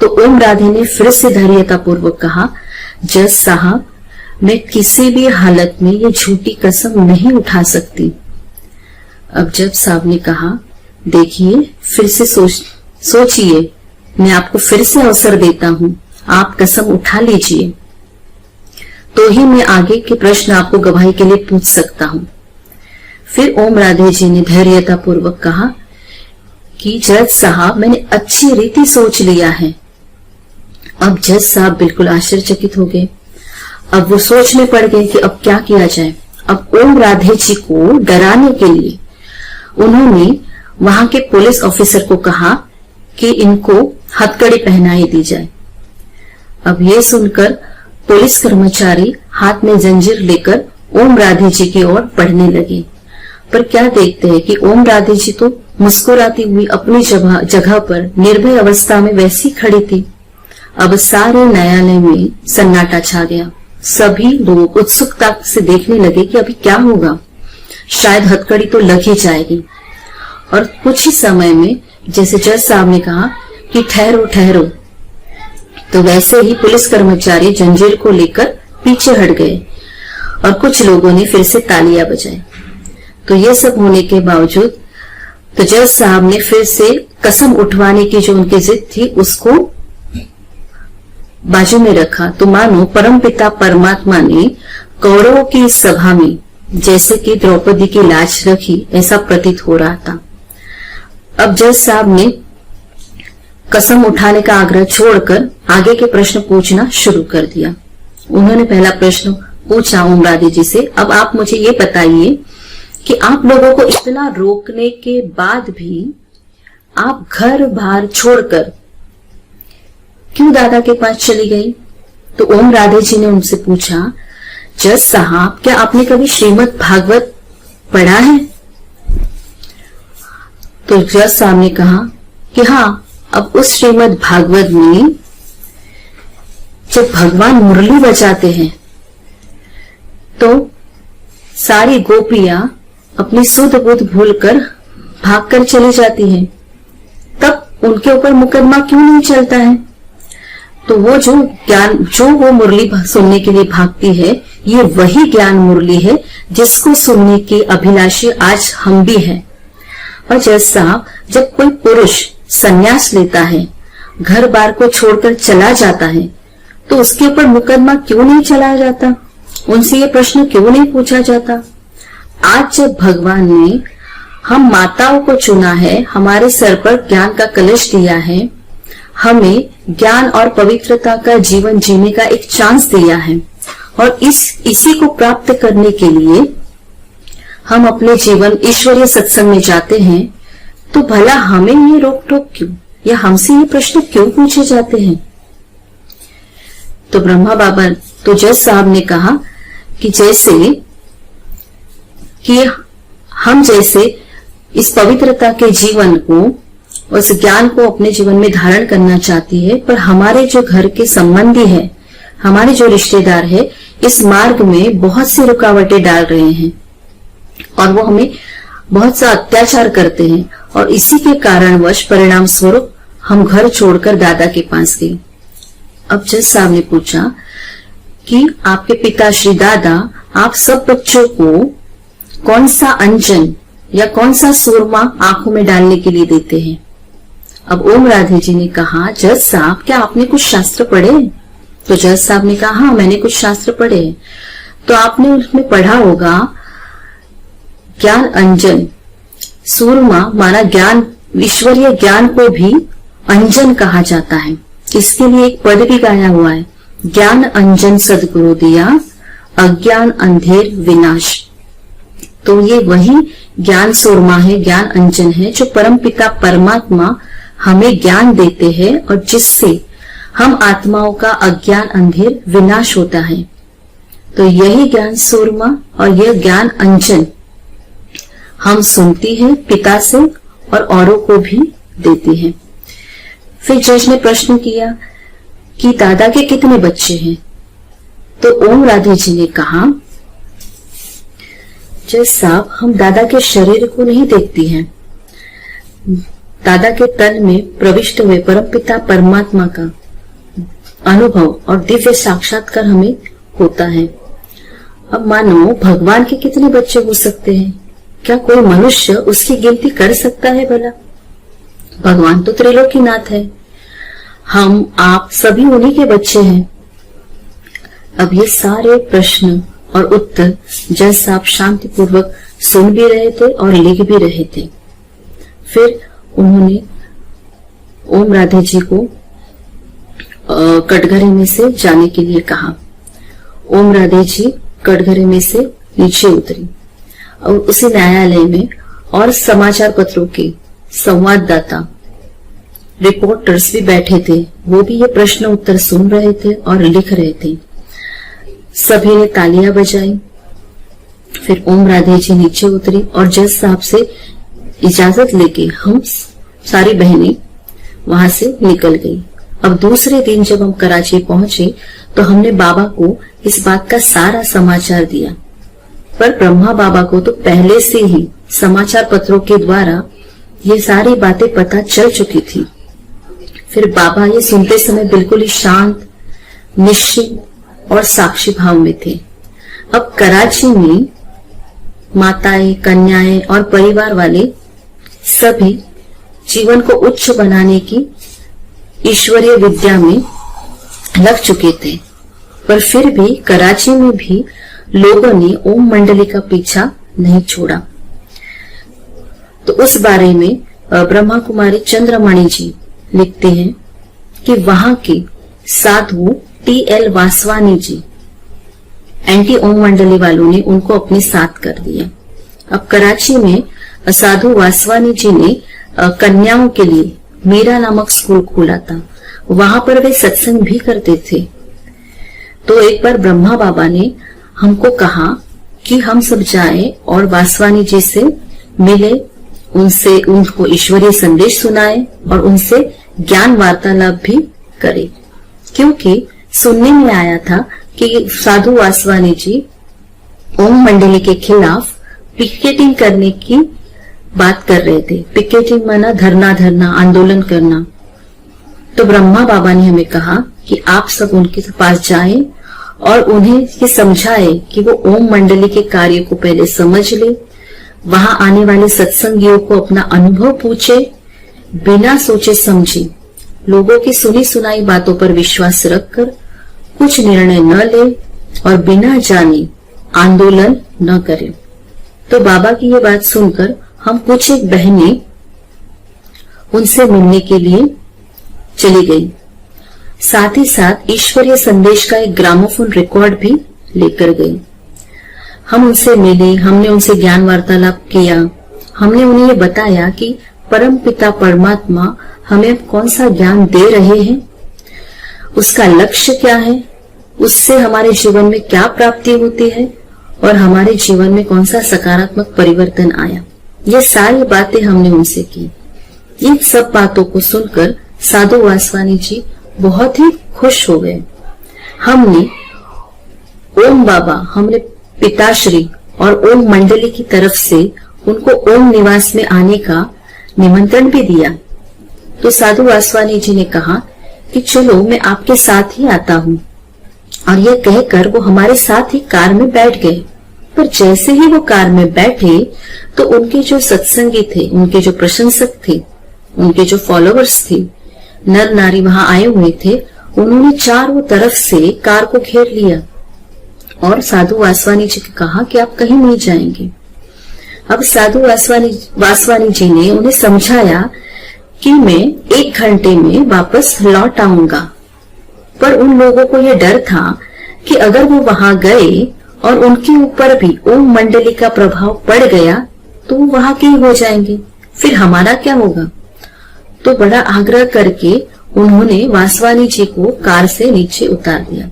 तो ओम राधे ने फिर से धैर्यता पूर्वक कहा, जज साहब, मैं किसी भी हालत में ये झूठी कसम नहीं उठा सकती। अब जज साहब ने कहा, देखिए, फिर से सोचिए, मैं आपको फिर से अवसर देता हूँ, आप कसम उठा लीजिए, तो ही मैं आगे के प्रश्न आपको गवाही के लिए पूछ सकता हूँ। फिर ओम राधे जी ने धैर्यता पूर्वक कहा कि जज साहब, मैंने अच्छी रीति सोच लिया है। अब जज साहब बिल्कुल आश्चर्यचकित हो गए। अब वो सोचने पड़ गए कि अब क्या किया जाए। अब ओम राधे जी को डराने के लिए उन्होंने वहां के पुलिस ऑफिसर को कहा कि इनको हथकड़ी पहनाई दी जाए। अब ये सुनकर पुलिस कर्मचारी हाथ में जंजीर लेकर ओम राधे जी की ओर बढ़ने लगे, पर क्या देखते हैं कि ओम राधे जी तो मुस्कुराती हुई अपनी जगह पर निर्भय अवस्था में वैसी खड़ी थी। अब सारे न्यायालय में सन्नाटा छा गया। सभी लोग उत्सुकता से देखने लगे कि अभी क्या होगा। शायद हथकड़ी तो लग ही जाएगी। और कुछ ही समय में जैसे जज साहब ने कहा कि ठहरो ठहरो, तो वैसे ही पुलिस कर्मचारी जंजीर को लेकर पीछे हट गए और कुछ लोगों ने फिर से तालियां बजाई। तो ये सब होने के बावजूद तो जज साहब ने फिर से कसम उठवाने की जो उनकी जिद थी उसको बाजू में रखा। तो मानो परमपिता परमात्मा ने कौरवों की इस सभा में जैसे कि द्रौपदी की लाज रखी, ऐसा प्रतीत हो रहा था। अब जज साहब ने कसम उठाने का आग्रह छोड़कर आगे के प्रश्न पूछना शुरू कर दिया। उन्होंने पहला प्रश्न पूछा ओम राधे जी से, अब आप मुझे ये बताइए कि आप लोगों को इतना रोकने के बाद भी आप घर बार छोड़कर क्यों दादा के पास चली गई? तो ओम राधे जी ने उनसे पूछा, जज साहब क्या आपने कभी श्रीमद् भागवत पढ़ा है? तो जज साहब ने कहा कि हाँ, अब उस श्रीमद् भागवत में जब भगवान मुरली बजाते हैं तो सारी गोपियां अपनी सुध बुध भूलकर भागकर चली जाती हैं, तब उनके ऊपर मुकदमा क्यों नहीं चलता है? तो वो जो वो मुरली सुनने के लिए भागती है, ये वही ज्ञान मुरली है जिसको सुनने की अभिलाषी आज हम भी हैं। और जज साहब, जब कोई पुरुष संन्यास लेता है, घर बार को छोड़कर चला जाता है, तो उसके ऊपर मुकदमा क्यों नहीं चलाया जाता? उनसे ये प्रश्न क्यों नहीं पूछा जाता? आज जब भगवान ने हम माताओं को चुना है, हमारे सर पर ज्ञान का कलश दिया है, हमें ज्ञान और पवित्रता का जीवन जीने का एक चांस दिया है, और इसी को प्राप्त करने के लिए हम अपने जीवन ईश्वरीय सत्संग में जाते हैं, तो भला हमें ये रोक टोक क्यों, या हमसे ये प्रश्न क्यों पूछे जाते हैं? तो ब्रह्मा बाबा, तो जज साहब ने कहा कि जैसे कि हम जैसे इस पवित्रता के जीवन को, उस ज्ञान को अपने जीवन में धारण करना चाहती है, पर हमारे जो घर के संबंधी है, हमारे जो रिश्तेदार है, इस मार्ग में बहुत सी रुकावटें डाल रहे हैं और वो हमें बहुत सा अत्याचार करते हैं, और इसी के कारणवश परिणाम स्वरूप हम घर छोड़कर दादा के पास गए। अब जज साहब ने पूछा कि आपके पिता श्री दादा आप सब बच्चों को कौन सा अंजन या कौन सा सूरमा आंखों में डालने के लिए देते हैं? अब ओम राधे जी ने कहा, जज साहब क्या आपने कुछ शास्त्र पढ़े? तो जज साहब ने कहा, हाँ मैंने कुछ शास्त्र पढ़े। तो आपने उसमें पढ़ा होगा ज्ञान अंजन, सूरमा माना ज्ञान, ईश्वरीय ज्ञान को भी अंजन कहा जाता है। इसके लिए एक पद भी गाया हुआ है, ज्ञान अंजन सदगुरु दिया, अज्ञान अंधेर विनाश। तो ये वही ज्ञान सूरमा है, ज्ञान अंजन है, जो परम पिता परमात्मा हमें ज्ञान देते हैं और जिससे हम आत्माओं का अज्ञान अंधेर विनाश होता है। तो यही ज्ञान सूरमा और यह ज्ञान अंजन हम सुनती है पिता से और औरों को भी देती है। फिर जज ने प्रश्न किया कि दादा के कितने बच्चे हैं? तो ओम राधे जी ने कहा, जज साहब हम दादा के शरीर को नहीं देखती हैं, दादा के तन में प्रविष्ट हुए परमपिता परमात्मा का अनुभव और दिव्य साक्षात्कार हमें होता है। अब मानो भगवान के कितने बच्चे हो सकते हैं? क्या कोई मनुष्य उसकी गिनती कर सकता है भला? भगवान तो त्रिलोकीनाथ है, हम आप सभी उन्हीं के बच्चे हैं। अब ये सारे प्रश्न और उत्तर जज साहब शांतिपूर्वक सुन भी रहे थे और लिख भी रहे थे। फिर उन्होंने ओम राधे जी को कटघरे में से जाने के लिए कहा। ओम राधे जी कटघरे में से नीचे उतरी और उसी न्यायालय में और समाचार पत्रों के संवाददाता रिपोर्टर्स भी बैठे थे, वो भी ये प्रश्न उत्तर सुन रहे थे और लिख रहे थे। सभी ने तालियां बजाई। फिर ओम राधे जी नीचे उतरी और जज साहब से इजाजत लेके हम सारी बहनें वहां से निकल गई। अब दूसरे दिन जब हम कराची पहुंचे तो हमने बाबा को इस बात का सारा समाचार दिया, पर ब्रह्मा बाबा को तो पहले से ही समाचार पत्रों के द्वारा ये सारी बातें पता चल चुकी थी। फिर बाबा ये सुनते समय बिल्कुल ही शांत, निश्चित और साक्षी भाव में थे। अब कराची में माताएं, कन्याएं और परिवार वाले सभी जीवन को उच्च बनाने की ईश्वरीय विद्या में लग चुके थे, पर फिर भी कराची में भी लोगों ने ओम मंडली का पीछा नहीं छोड़ा। तो उस बारे में ब्रह्मा कुमारी चंद्रमणि जी लिखते हैं कि वहां के साधु टी.एल. वासवानी जी एंटी ओम मंडली वालों ने उनको अपने साथ कर दिया। अब कराची में साधु वासवानी जी ने कन्याओं के लिए मीरा नामक स्कूल खोला था। वहां पर वे सत्संग भी करते थे। तो एक बार ब्रह्मा बाबा ने हमको कहा कि हम सब जाएं और वासवानी जी से मिले, उनसे उनको ईश्वरीय संदेश सुनाए और उनसे ज्ञान वार्तालाप भी करे, क्योंकि सुनने में आया था कि साधु वासवानी जी ओम मंडली के खिलाफ पिकेटिंग करने की बात कर रहे थे। पिकेटिंग माना धरना, आंदोलन करना। तो ब्रह्मा बाबा ने हमें कहा कि आप सब उनके पास जाएं और उन्हें ये समझाए कि वो ओम मंडली के कार्य को पहले समझ ले, वहां आने वाले सत्संगियों को अपना अनुभव पूछे, बिना सोचे समझे लोगों की सुनी सुनाई बातों पर विश्वास रखकर कुछ निर्णय न ले और बिना जाने आंदोलन न करे। तो बाबा की ये बात सुनकर हम कुछ एक बहनें उनसे मिलने के लिए चली गई। साथ ही साथ ईश्वरीय संदेश का एक ग्रामोफोन रिकॉर्ड भी लेकर गई। हम उनसे मिले, हमने उनसे ज्ञान वार्तालाप किया। हमने उन्हें ये बताया कि परम पिता परमात्मा हमें कौन सा ज्ञान दे रहे हैं, उसका लक्ष्य क्या है, उससे हमारे जीवन में क्या प्राप्ति होती है और हमारे जीवन में कौन सा सकारात्मक परिवर्तन आया। ये सारी बातें हमने उनसे की। इन सब बातों को सुनकर साधु वासवानी जी बहुत ही खुश हो गए। हमने ओम बाबा, हमने पिताश्री और ओम मंडली की तरफ से उनको ओम निवास में आने का निमंत्रण भी दिया। तो साधु वासवानी जी ने कहा कि चलो मैं आपके साथ ही आता हूँ, और यह कहकर वो हमारे साथ ही कार में बैठ गए। पर जैसे ही वो कार में बैठे तो उनके जो सत्संगी थे, उनके जो प्रशंसक थे, उनके जो फॉलोअर्स थे, नर नारी वहां आए हुए थे, उन्होंने चारों तरफ से कार को घेर लिया और साधु वासवानी जी ने कहा कि आप कहीं नहीं जाएंगे। अब साधु वासवानी जी ने उन्हें समझाया कि मैं 1 घंटे में वापस लौट आऊंगा, पर उन लोगों को यह डर था कि अगर वो वहां गए और उनके ऊपर भी ओम मंडली का प्रभाव पड़ गया तो वो वहां के हो जाएंगे, फिर हमारा क्या होगा। तो बड़ा आग्रह करके उन्होंने वासवानी जी को कार से नीचे उतार दिया।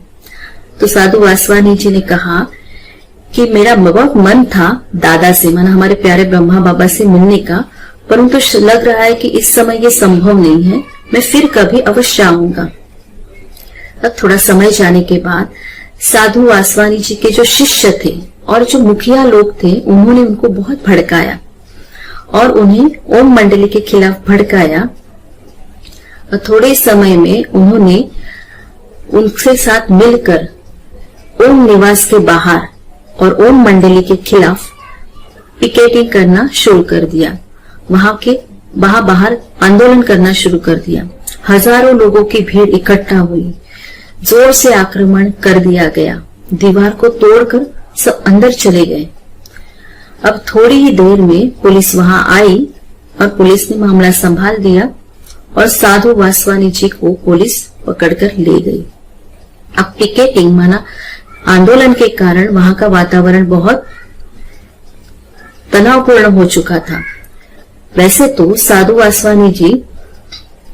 तो साधु वासवानी जी ने कहा कि मेरा बहुत मन था दादा से, माना हमारे प्यारे ब्रह्मा बाबा से मिलने का, परंतु लग रहा है कि इस समय ये संभव नहीं है, मैं फिर कभी अवश्य आऊंगा। अब थोड़ा समय जाने के बाद साधु वासवानी जी के जो शिष्य थे और जो मुखिया लोग थे, उन्होंने उनको बहुत भड़काया और उन्हें ओम मंडली के खिलाफ भड़काया। और थोड़े समय में उन्होंने उनके साथ मिलकर ओम निवास के बाहर और ओम मंडली के खिलाफ पिकेटिंग करना शुरू कर दिया। वहां बाहर आंदोलन करना शुरू कर दिया। हजारों लोगों की भीड़ इकट्ठा हुई, जोर से आक्रमण कर दिया गया, दीवार को तोड़कर सब अंदर चले गए। अब थोड़ी ही देर में पुलिस वहां आई और पुलिस ने मामला संभाल दिया और साधु वासवानी जी को पुलिस पकड़कर ले गई। अब पिकेटिंग माना आंदोलन के कारण वहां का वातावरण बहुत तनावपूर्ण हो चुका था। वैसे तो साधु वासवानी जी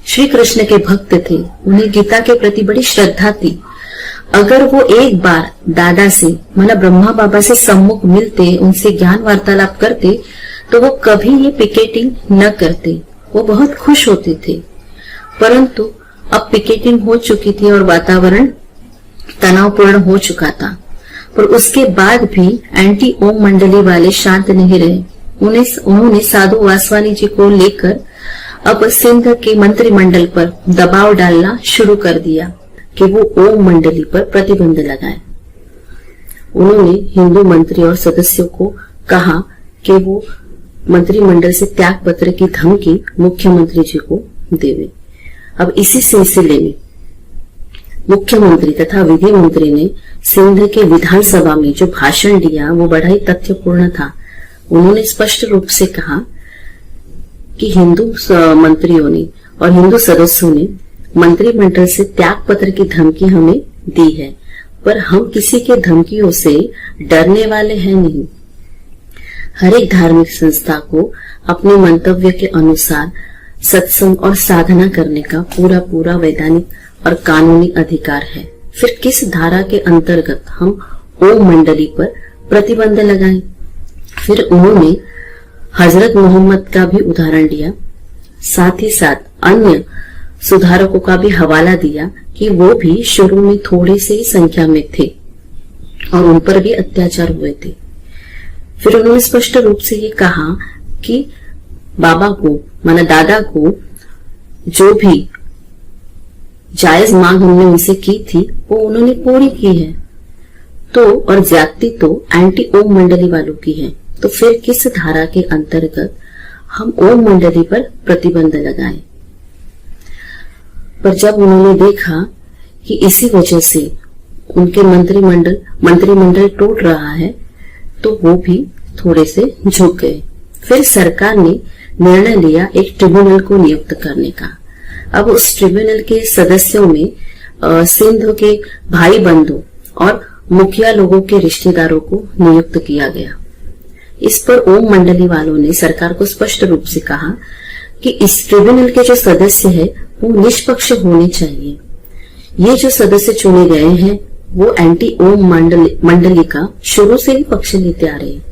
श्री कृष्ण के भक्त थे, उन्हें गीता के प्रति बड़ी श्रद्धा थी। अगर वो एक बार दादा से माना ब्रह्मा बाबा से सम्मुख मिलते, उनसे ज्ञान वार्तालाप करते, तो वो कभी ये पिकेटिंग न करते, वो बहुत खुश होते थे। परंतु अब पिकेटिंग हो चुकी थी और वातावरण तनावपूर्ण हो चुका था, पर उसके बाद भी एंटी ओम मंडली वाले शांत नहीं रहे। उन्होंने साधु वासवानी जी को लेकर अब सिंध के मंत्रिमंडल पर दबाव डालना शुरू कर दिया कि वो ओम मंडली पर प्रतिबंध लगाए। उन्होंने हिंदू मंत्री और सदस्यों को कहा कि वो मंत्रिमंडल से त्याग पत्र की धमकी मुख्यमंत्री जी को देवे। अब इसी सिलसिले में मुख्यमंत्री तथा विधि मंत्री ने सिंध के विधानसभा में जो भाषण दिया वो बड़ा ही तथ्यपूर्ण था। उन्होंने स्पष्ट रूप से कहा कि हिंदू मंत्रियों ने और हिंदू सदस्यों ने मंत्रिमंडल से त्याग पत्र की धमकी हमें दी है, पर हम किसी के धमकियों से डरने वाले हैं नहीं। हर एक धार्मिक संस्था को अपने मंतव्य के अनुसार सत्संग और साधना करने का पूरा वैधानिक और कानूनी अधिकार है। फिर किस धारा के अंतर्गत हम ओम मंडली पर प्रतिबंध लगाएं? फिर उन्होंने हजरत मोहम्मद का भी उदाहरण दिया, साथ ही साथ अन्य सुधारकों का भी हवाला दिया कि वो भी शुरू में थोड़े से ही संख्या में थे और उन पर भी अत्याचार हुए थे। फिर उन्होंने स्पष्ट रूप से ये कहा कि बाबा को माना दादा को जो भी जायज मांग हमने उनसे की थी वो उन्होंने पूरी की है, तो और ज्यादती तो एंटी ओम मंडली वालों की है। तो फिर किस धारा के अंतर्गत हम ओम मंडली पर प्रतिबंध लगाएं? पर जब उन्होंने देखा कि इसी वजह से उनके मंत्रिमंडल टूट रहा है, तो वो भी थोड़े से झुक गए। फिर सरकार ने निर्णय लिया एक ट्रिब्यूनल को नियुक्त करने का। अब उस ट्रिब्यूनल के सदस्यों में सिंध के भाई बंधु और मुखिया लोगों के रिश्तेदारों को नियुक्त किया गया। इस पर ओम मंडली वालों ने सरकार को स्पष्ट रूप से कहा कि इस ट्रिब्यूनल के जो सदस्य है वो निष्पक्ष होने चाहिए। ये जो सदस्य चुने गए हैं वो एंटी ओम मंडली का शुरू से ही पक्ष लेते आ रहे हैं।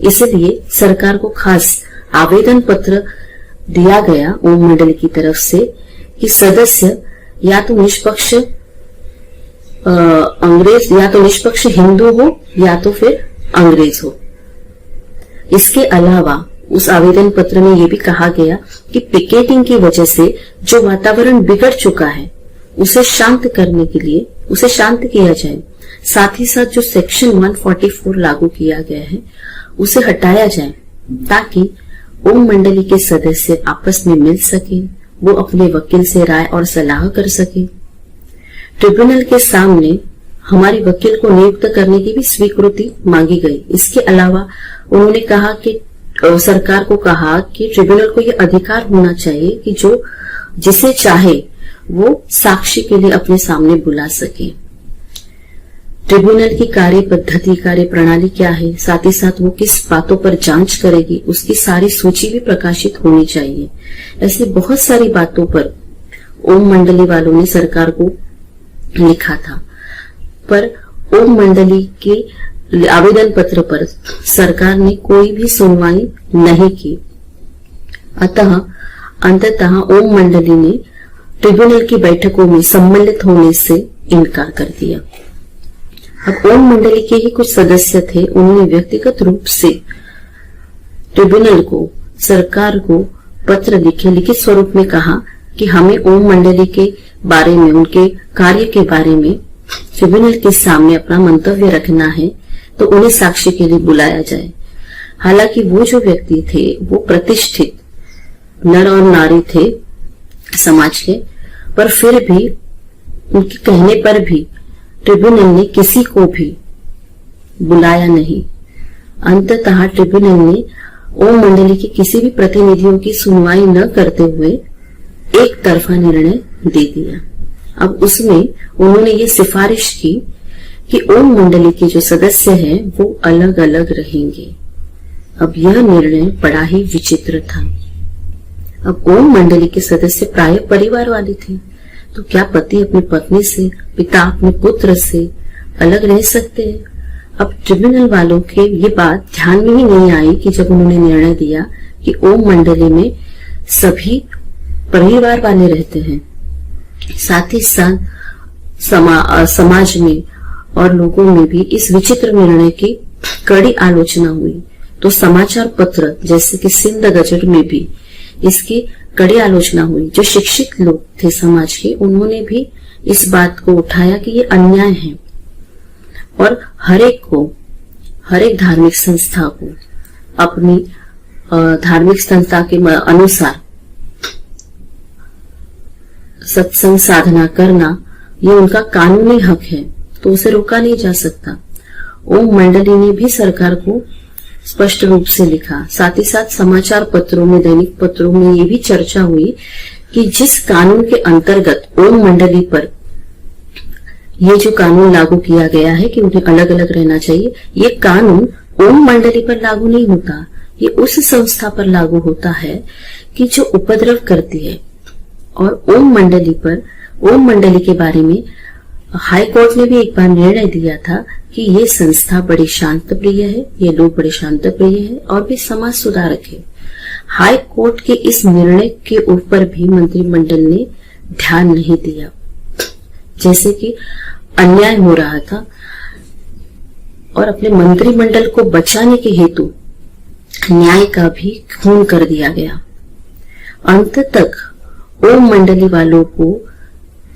इसलिए सरकार को खास आवेदन पत्र दिया गया ओम मंडली की तरफ से कि सदस्य या तो निष्पक्ष अंग्रेज या तो निष्पक्ष हिंदू हो या तो फिर अंग्रेज हो। इसके अलावा उस आवेदन पत्र में यह भी कहा गया कि पिकेटिंग की वजह से जो वातावरण बिगड़ चुका है उसे शांत करने के लिए उसे शांत किया जाए। साथ ही साथ जो सेक्शन 144 लागू किया गया है उसे हटाया जाए ताकि ओम मंडली के सदस्य आपस में मिल सके, वो अपने वकील से राय और सलाह कर सके। ट्रिब्यूनल के सामने हमारे वकील को नियुक्त करने की भी स्वीकृति मांगी गई। इसके अलावा उन्होंने कहा कि सरकार को कहा कि ट्रिब्यूनल को यह अधिकार होना चाहिए कि जो जिसे चाहे वो साक्षी के लिए अपने सामने बुला सके। ट्रिब्यूनल की कार्य पद्धति, कार्य प्रणाली क्या है, साथ ही साथ वो किस बातों पर जांच करेगी, उसकी सारी सूची भी प्रकाशित होनी चाहिए। ऐसी बहुत सारी बातों पर ओम मंडली वालों ने सरकार को लिखा था, पर ओम मंडली के आवेदन पत्र पर सरकार ने कोई भी सुनवाई नहीं की। अतः अंततः ओम मंडली ने ट्रिब्यूनल की बैठकों में सम्मिलित होने से इनकार कर दिया। अब ओम मंडली के ही कुछ सदस्य थे, उन्होंने व्यक्तिगत रूप से ट्रिब्यूनल को, सरकार को पत्र लिखे, लिखित स्वरूप में कहा कि हमें ओम मंडली के बारे में, उनके कार्य के बारे में ट्रिब्यूनल के सामने अपना मंतव्य रखना है, तो उन्हें साक्षी के लिए बुलाया जाए। हालांकि वो जो व्यक्ति थे वो प्रतिष्ठित नर और नारी थे समाज के, पर फिर भी उनके कहने पर भी ट्रिब्यूनल ने किसी को भी बुलाया नहीं। अंततः ट्रिब्यूनल ने ओम मंडली के किसी भी प्रतिनिधियों की सुनवाई न करते हुए एक तरफा निर्णय दे दिया। अब उसमें उन्होंने ये सिफारिश की कि ओम मंडली के जो सदस्य हैं वो अलग अलग रहेंगे। अब यह निर्णय बड़ा ही विचित्र था। अब ओम मंडली के सदस्य प्राय परिवार वाले थे, तो क्या पति अपनी पत्नी से, पिता अपने पुत्र से अलग रह सकते हैं? अब ट्रिब्यूनल वालों के ये बात ध्यान में ही नहीं आई कि जब उन्होंने निर्णय दिया कि ओम मंडली में सभी परिवार वाले रहते हैं, साथ ही साथ समाज में और लोगों में भी इस विचित्र निर्णय की कड़ी आलोचना हुई। तो समाचार पत्र जैसे कि सिंध गजट में भी इसकी कड़ी आलोचना हुई। जो शिक्षित लोग थे समाज के, उन्होंने भी इस बात को उठाया कि ये अन्याय है और हर एक धार्मिक संस्था को अपनी धार्मिक संस्था के अनुसार सत्संग साधना करना ये उनका कानूनी हक है, तो उसे रोका नहीं जा सकता। ओम मंडली ने भी सरकार को स्पष्ट रूप से लिखा। साथ ही साथ समाचार पत्रों में, दैनिक पत्रों में ये भी चर्चा हुई कि जिस कानून के अंतर्गत ओम मंडली पर ये जो कानून लागू किया गया है कि उन्हें अलग अलग रहना चाहिए, ये कानून ओम मंडली पर लागू नहीं होता, ये उस संस्था पर लागू होता है कि जो उपद्रव करती है। और ओम मंडली के बारे में हाई कोर्ट ने भी एक बार निर्णय दिया था कि ये संस्था बड़ी शांत प्रिय है, ये लोग बड़े शांत प्रिय है और भी समाज सुधारक है। हाई कोर्ट के इस निर्णय के ऊपर भी मंत्रिमंडल ने ध्यान नहीं दिया, जैसे कि अन्याय हो रहा था और अपने मंत्रिमंडल को बचाने के हेतु न्याय का भी खून कर दिया गया। अंत तक ओम मंडली वालों को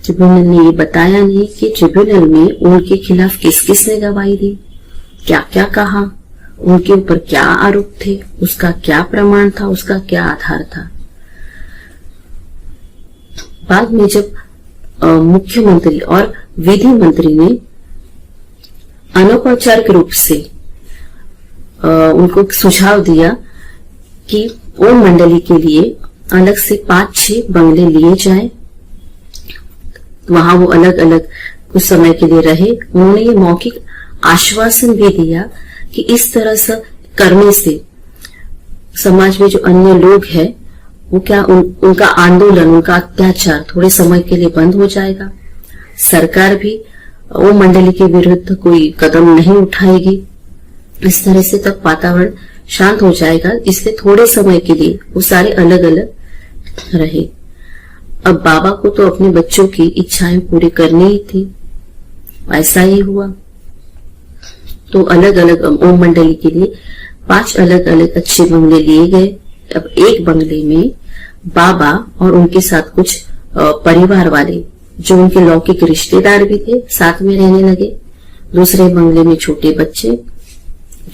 ट्रिब्यूनल ने ये बताया नहीं कि ट्रिब्यूनल में उनके खिलाफ किस किसने गवाही दी, क्या क्या कहा, उनके ऊपर क्या आरोप थे, उसका क्या प्रमाण था, उसका क्या आधार था। बाद में जब मुख्यमंत्री और विधि मंत्री ने अनौपचारिक रूप से उनको सुझाव दिया कि ओम मंडली के लिए अलग से 5-6 बंगले लिए जाए, वहां वो अलग अलग कुछ समय के लिए रहे। उन्होंने ये मौखिक आश्वासन भी दिया कि इस तरह से करने से समाज में जो अन्य लोग हैं वो क्या उनका आंदोलन, उनका अत्याचार थोड़े समय के लिए बंद हो जाएगा। सरकार भी ओम मंडली के विरुद्ध कोई कदम नहीं उठाएगी। इस तरह से तब वातावरण शांत हो जाएगा, इसलिए थोड़े समय के लिए वो सारे अलग अलग रहे। अब बाबा को तो अपने बच्चों की इच्छाएं पूरी करनी ही थी, ऐसा ही हुआ। तो अलग अलग ओम मंडली के लिए 5 अलग अलग अच्छे बंगले लिए गए। अब एक बंगले में बाबा और उनके साथ कुछ परिवार वाले जो उनके लौकिक रिश्तेदार भी थे साथ में रहने लगे। दूसरे बंगले में छोटे बच्चे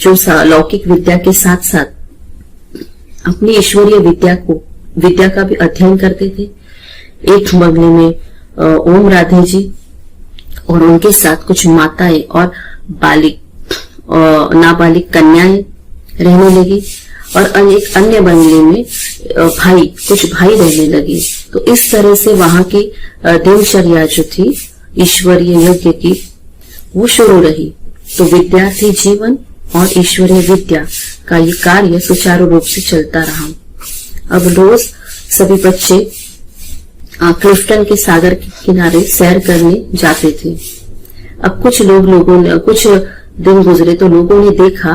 जो लौकिक विद्या के साथ साथ अपनी ईश्वरीय विद्या का भी अध्ययन करते थे। एक बंगले में ओम राधे जी और उनके साथ कुछ माताएं और नाबालिग कन्याएं रहने लगी और एक अन्य बंगले में कुछ भाई रहने लगे। तो इस तरह से वहां की दिनचर्या जो थी ईश्वरीय यज्ञ की वो शुरू रही। तो विद्यार्थी जीवन और ईश्वरीय विद्या का ये कार्य सुचारू रूप से चलता रहा। अब रोज सभी बच्चे क्लिफ्टन के सागर के किनारे सैर करने जाते थे। अब कुछ दिन गुजरे तो लोगों ने देखा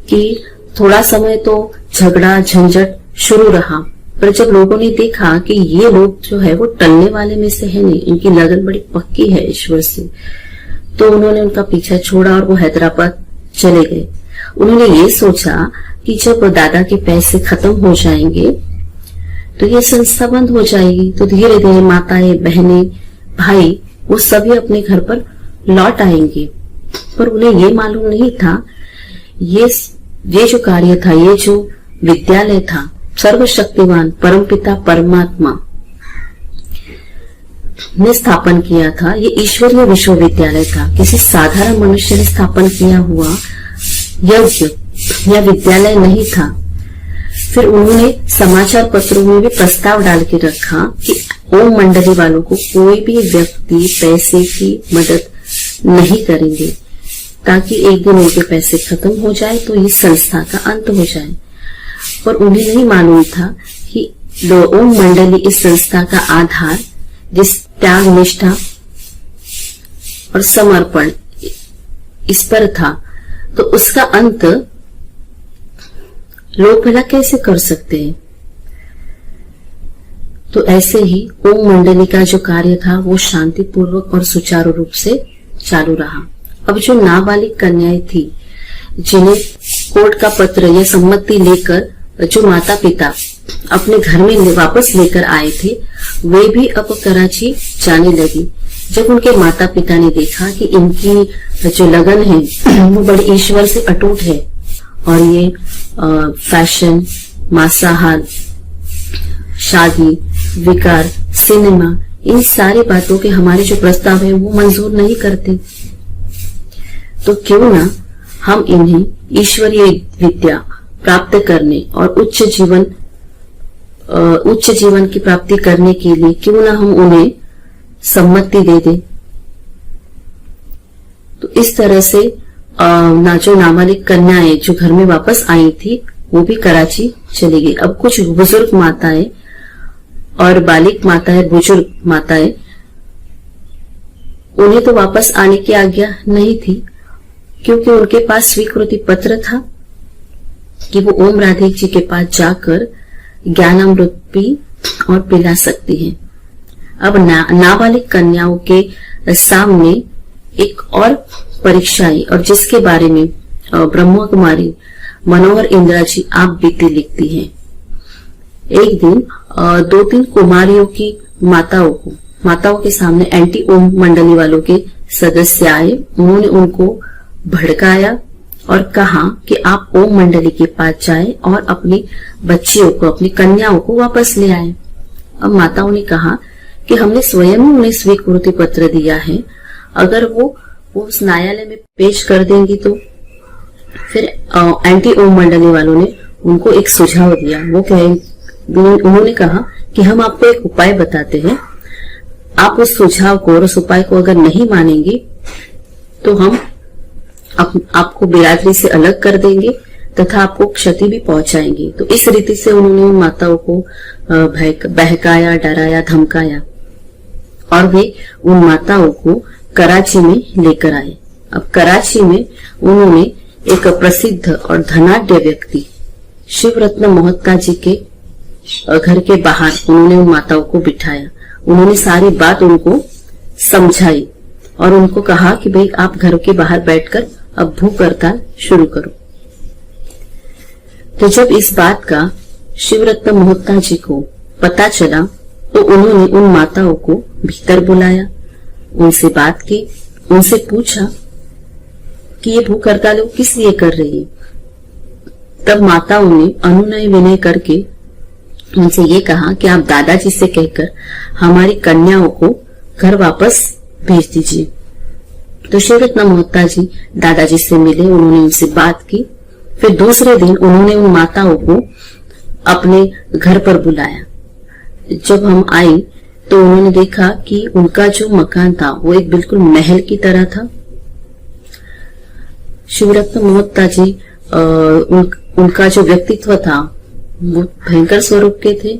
कि थोड़ा समय तो झगड़ा झंझट शुरू रहा, पर जब लोगों ने देखा कि ये लोग जो है वो टलने वाले में से है नहीं, इनकी लगन बड़ी पक्की है ईश्वर से, तो उन्होंने उनका पीछा छोड़ा और वो हैदराबाद चले गए। उन्होंने ये सोचा कि जब दादा के पैसे खत्म हो जाएंगे तो ये संस्था बंद हो जाएगी, तो धीरे धीरे माताएं, बहनें, भाई वो सभी अपने घर पर लौट आएंगे। पर उन्हें ये मालूम नहीं था ये जो कार्य था, ये जो विद्यालय था, सर्वशक्तिवान परमपिता परमात्मा ने स्थापन किया था। ये ईश्वरीय विश्वविद्यालय था, किसी साधारण मनुष्य ने स्थापन किया हुआ यज्ञ या विद्यालय नहीं था। फिर उन्होंने समाचार पत्रों में भी प्रस्ताव डाल के रखा कि ओम मंडली वालों को कोई भी व्यक्ति पैसे की मदद नहीं करेंगे, ताकि एक दिन उनके पैसे खत्म हो जाए तो इस संस्था का अंत हो जाए। पर उन्हें नहीं मालूम था कि ओम मंडली इस संस्था का आधार, जिस त्याग, निष्ठा और समर्पण इस पर था, तो उसका अंत लोग भला कैसे कर सकते हैं। तो ऐसे ही ओम मंडली का जो कार्य था वो शांतिपूर्वक और सुचारू रूप से चालू रहा। अब जो नाबालिग कन्याएं थी, जिन्हें कोर्ट का पत्र या सम्मति लेकर जो माता पिता अपने घर में वापस लेकर आए थे, वे भी अब कराची जाने लगी। जब उनके माता पिता ने देखा कि इनकी जो लगन है वो बड़े ईश्वर से अटूट है और ये फैशन, मांसाहार, शादी, विकार, सिनेमा, इन सारी बातों के हमारे जो प्रस्ताव है वो मंजूर नहीं करते, तो क्यों ना हम इन्हें ईश्वरीय विद्या प्राप्त करने और उच्च जीवन की प्राप्ति करने के लिए क्यों ना हम उन्हें सम्मति दे दें। तो इस तरह से जो नाबालिग कन्याएं जो घर में वापस आई थी वो भी कराची चली गई। अब कुछ बुजुर्ग माताएं और बालिक माताएं, बुजुर्ग माताएं, उन्हें तो वापस आने की आज्ञा नहीं थी, क्योंकि उनके पास स्वीकृति पत्र था कि वो ओम राधिक जी के पास जाकर ज्ञानामृत पी और पिला सकती हैं। अब नाबालिग कन्याओं के सामने एक और परीक्षा आई, और जिसके बारे में ब्रह्मा कुमारी मनोहर इंदिरा जी आप बीती लिखती हैं। एक दिन 2-3 कुमारियों की माताओं के सामने एंटी ओम मंडली वालों के सदस्य आए। उन्होंने उनको भड़काया और कहा कि आप ओम मंडली के पास जाएं और अपनी बच्चियों को, अपनी कन्याओं को वापस ले आए। अब माताओं ने कहा कि हमने स्वयं ही उन्हें स्वीकृति पत्र दिया है, अगर वो उस न्यायालय में पेश कर देंगी तो। फिर एंटी ओम मंडली वालों ने उनको एक सुझाव दिया। उन्होंने कहा कि हम आपको एक उपाय बताते हैं, आप उस सुझाव को और उस उपाय को अगर नहीं मानेंगे तो हम आपको बिरादरी से अलग कर देंगे तथा आपको क्षति भी पहुंचाएंगे। तो इस रीति से उन्होंने उन माताओं को बहकाया, डराया, धमकाया और वे उन माताओं को कराची में लेकर आए। अब कराची में उन्होंने एक प्रसिद्ध और धनाढ्य व्यक्ति शिवरत्न मोहत्ता जी के घर के बाहर उन्होंने उन माताओं को बिठाया। उन्होंने सारी बात उनको समझाई और उनको कहा कि भाई आप घर के बाहर बैठकर अब भूख हड़ताल शुरू करो। तो जब इस बात का शिवरत्न मोहत्ता जी को पता चला तो उन्होंने उन माताओं को भीतर बुलाया, उनसे बात की, उनसे पूछा कि ये भूख हड़ताल किस लिए कर रही है। तब माताओं ने अनुनय विनय करके उनसे ये कहा कि आप दादाजी से कहकर हमारी कन्याओं को घर वापस भेज दीजिए। तो शिवरत्न मोहत्ता जी दादाजी से मिले, उन्होंने उनसे बात की। फिर दूसरे दिन उन्होंने उन माताओं को अपने घर पर बुलाया। जब हम आई तो उन्होंने देखा कि उनका जो मकान था वो एक बिल्कुल महल की तरह था। शिवरत्न मोहत्ता जी उनका जो व्यक्तित्व था वो भयंकर स्वरूप के थे।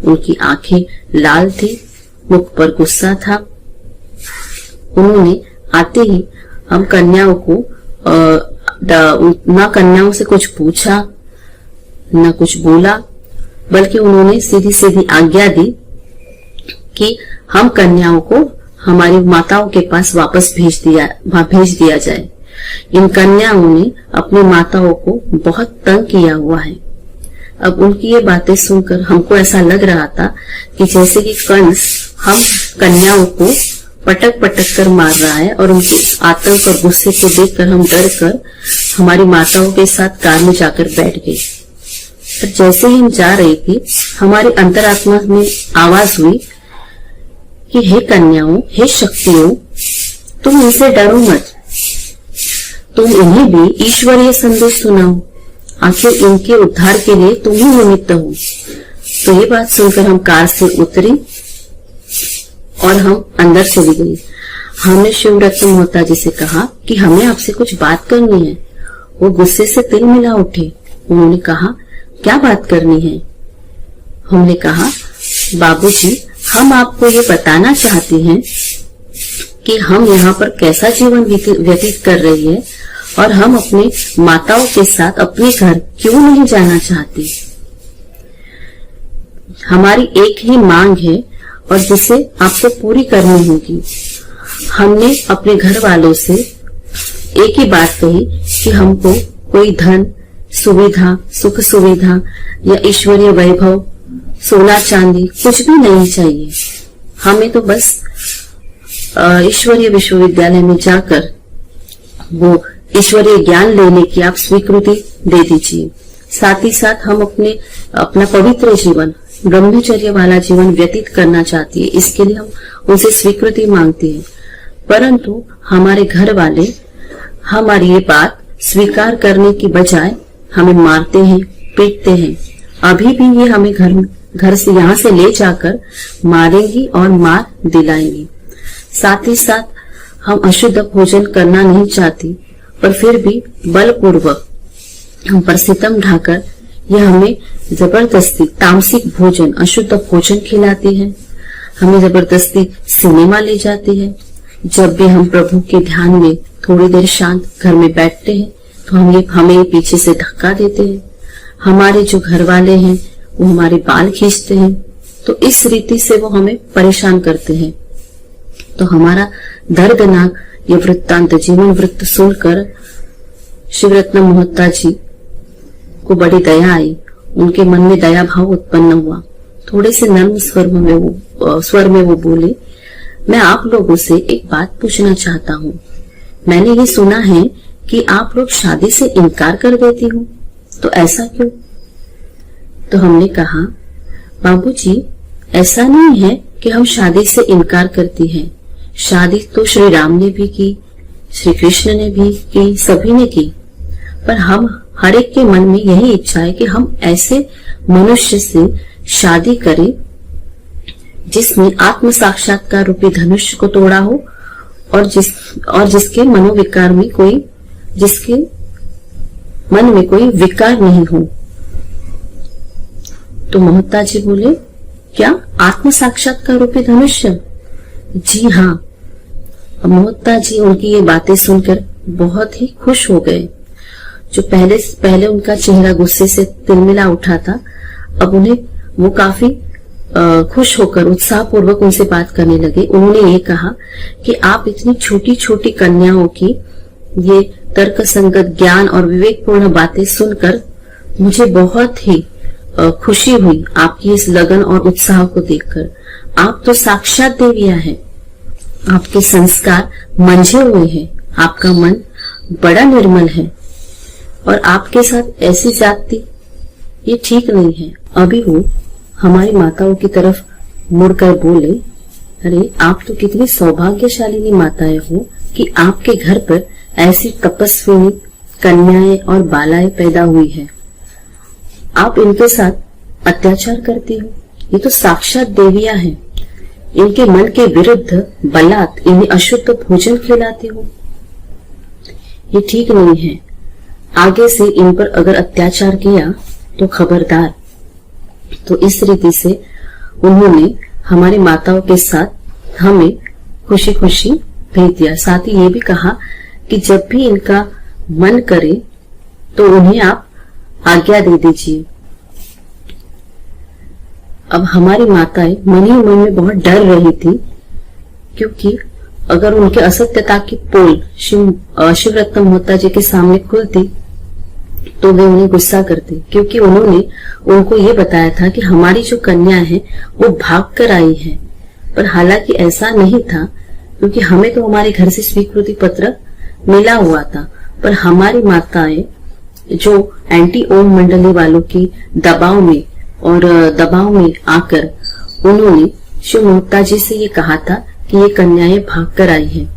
उनकी आंखें लाल थी, मुख पर गुस्सा था। उन्होंने आते ही हम कन्याओं को ना कन्याओं से कुछ पूछा ना कुछ बोला, बल्कि उन्होंने सीधी सीधी आज्ञा दी कि हम कन्याओं को हमारी माताओं के पास वापस भेज दिया जाए। इन कन्याओं ने अपनी माताओं को बहुत तंग किया हुआ है। अब उनकी ये बातें सुनकर हमको ऐसा लग रहा था कि जैसे कि कंस हम कन्याओं को पटक कर मार रहा है, और उनके आतंक और गुस्से को देखकर हम डर कर हमारी माताओं के साथ कार में जाकर बैठ गए। पर जैसे ही हम जा रही थी, हमारी अंतरात्मा में आवाज हुई कि हे कन्याओं, हे शक्तियों, तुम इनसे डरो मत, तुम इन्हें भी ईश्वरीय संदेश सुनाओ, आखिर इनके उद्धार के लिए तुम ही निमित्त हो। तो ये बात सुनकर हम कार से उतरी और हम अंदर चली गई। हमने शिवरत्न मोहत्ता जी से कहा कि हमें आपसे कुछ बात करनी है। वो गुस्से से तिल मिला उठे। उन्होंने कहा, क्या बात करनी है? हमने कहा, बाबूजी, हम आपको ये बताना चाहते हैं कि हम यहाँ पर कैसा जीवन व्यतीत कर रही है और हम अपने माताओं के साथ अपने घर क्यों नहीं जाना चाहते। हमारी एक ही मांग है और जिसे आपको पूरी करनी होगी। हमने अपने घर वालों से एक ही बात कही कि हमको कोई धन, सुविधा, सुख सुविधा या ईश्वरीय वैभव, सोना चांदी कुछ भी नहीं चाहिए। हमें तो बस ईश्वरीय विश्वविद्यालय में जाकर वो ईश्वरीय ज्ञान लेने की आप स्वीकृति दे दीजिए। साथ ही साथ हम अपना पवित्र जीवन, ब्रह्मचर्य वाला जीवन व्यतीत करना चाहती है, इसके लिए हम उनसे स्वीकृति मांगते हैं। परंतु हमारे घर वाले हमारी ये बात स्वीकार करने की बजाय हमें मारते हैं, पीटते हैं। अभी भी ये हमें घर से यहाँ से ले जाकर मारेंगी और मार दिलाएंगी। साथ ही साथ हम अशुद्ध भोजन करना नहीं चाहती, पर फिर भी बलपूर्वक हम पर सितम ढाकर यह हमें जबरदस्ती तामसिक भोजन, अशुद्ध भोजन खिलाती है। हमें जबरदस्ती सिनेमा ले जाती है। जब भी हम प्रभु के ध्यान में थोड़ी देर शांत घर में बैठते हैं तो हमें पीछे से धक्का देते हैं। हमारे जो घर वाले हैं वो हमारे बाल खींचते हैं। तो इस रीति से वो हमें परेशान करते हैं। तो हमारा दर्दनाक ये वृत्तांत, जीवन वृत्त सुनकर शिवरत्न मोहता जी को बड़ी दया आई। उनके मन में दया भाव उत्पन्न हुआ। थोड़े से नर्म स्वर में वो बोले, मैं आप लोगों से एक बात पूछना चाहता हूँ। मैंने ये सुना है कि आप लोग शादी से इनकार कर देती हो, तो ऐसा क्यों? तो हमने कहा, बाबूजी, ऐसा नहीं है कि हम शादी से इनकार करती हैं। शादी तो श्री राम ने भी की, श्री कृष्ण ने भी की, सभी ने की। पर हम हर एक के मन में यही इच्छा है कि हम ऐसे मनुष्य से शादी करें जिसने आत्म साक्षात्कार रूपी धनुष को तोड़ा हो और जिसके मनोविकार में जिसके मन में कोई विकार नहीं हो। तो मोहता जी बोले, क्या आत्म साक्षात्कार रूपी धनुष्य? जी हाँ। मोहता जी उनकी ये बातें सुनकर बहुत ही खुश हो गए। जो पहले उनका चेहरा गुस्से से तिलमिला उठा था, अब उन्हें वो काफी खुश होकर उत्साहपूर्वक उनसे बात करने लगे। उन्होंने ये कहा कि आप इतनी छोटी छोटी कन्याओं की ये तर्क संगत ज्ञान और विवेकपूर्ण बातें सुनकर मुझे बहुत ही खुशी हुई। आपकी इस लगन और उत्साह को देखकर आप तो साक्षात देवियां हैं। आपके संस्कार मंझे हुए हैं, आपका मन बड़ा निर्मल है और आपके साथ ऐसी जाति ये ठीक नहीं है। अभी वो हमारी माताओं की तरफ मुड़कर बोले, अरे आप तो कितनी सौभाग्यशालिनी माताएं हो कि आपके घर पर ऐसी तपस्विनी कन्याएं और बालाएं पैदा हुई है। आप इनके साथ अत्याचार करती हो। ये तो साक्षात देवियां हैं। इनके मन के विरुद्ध बलात् इन्हें अशुद्ध भोजन खिलाती हो। ये ठीक नहीं है। आगे से इन पर अगर अत्याचार किया तो खबरदार। तो इस रीति से उन्होंने हमारी माताओं के साथ हमें खुशी खुशी भेज दिया। साथ ही ये भी कहा कि जब भी इनका मन करे तो उन्हें आप आज्ञा दे दीजिए। अब हमारी माताएं मन ही मन में बहुत डर रही थी, क्योंकि अगर उनके असत्यता की पोल शिवरत्न मोहता जी के सामने खुलती तो वे उन्हें गुस्सा करते, क्योंकि उन्होंने उनको ये बताया था कि हमारी जो कन्या है वो भाग कर आई है। पर हालांकि ऐसा नहीं था, क्योंकि हमें तो हमारे घर से स्वीकृति पत्र मिला हुआ था। पर हमारी माताएं जो एंटी ओम मंडली वालों की दबाव में आकर उन्होंने शिव मोहता जी से ये कहा था कि ये कन्याएं भाग कर आई हैं।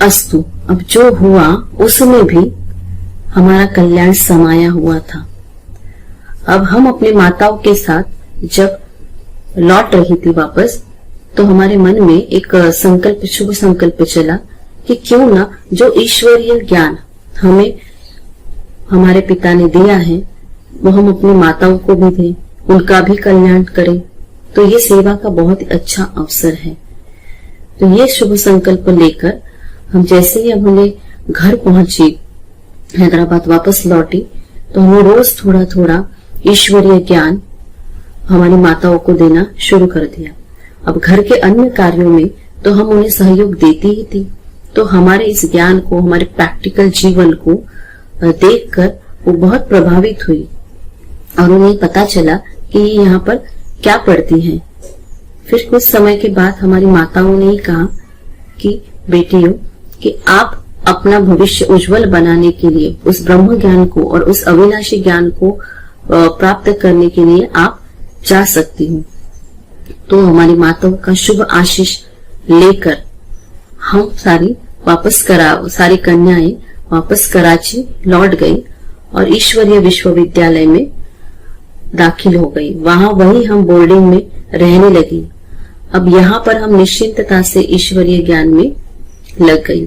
अस्तु, अब जो हुआ उसमें भी हमारा कल्याण समाया हुआ था। अब हम अपने माताओं के साथ जब लौट रही थी वापस, तो हमारे मन में एक शुभ संकल्प चला कि क्यों ना जो ईश्वरीय ज्ञान हमें हमारे पिता ने दिया है वो हम अपनी माताओं को भी दें, उनका भी कल्याण करें। तो ये सेवा का बहुत ही अच्छा अवसर है। तो ये शुभ संकल्प लेकर हम जैसे ही हमने घर पहुंची, हैदराबाद वापस लौटी, तो हमने रोज थोड़ा थोड़ा ईश्वरीय ज्ञान हमारी माताओं को देना शुरू कर दिया। अब घर के अन्य कार्यों में तो हम उन्हें सहयोग देती ही थी, तो हमारे इस ज्ञान को, हमारे प्रैक्टिकल जीवन को देखकर वो बहुत प्रभावित हुई और उन्हें पता चला कि ये यहाँ पर क्या पढ़ती हैं। फिर कुछ समय के बाद हमारी माताओं ने ही कहा कि बेटियों, कि आप अपना भविष्य उज्जवल बनाने के लिए उस ब्रह्म ज्ञान को और उस अविनाशी ज्ञान को प्राप्त करने के लिए आप जा सकती हो। तो हमारी माताओं का शुभ आशीष लेकर हम सारी कन्याएं वापस कराची लौट गई और ईश्वरीय विश्वविद्यालय में दाखिल हो गई। वहां वही हम बोर्डिंग में रहने लगी। अब यहाँ पर हम निश्चिंतता से ईश्वरीय ज्ञान में लग गई।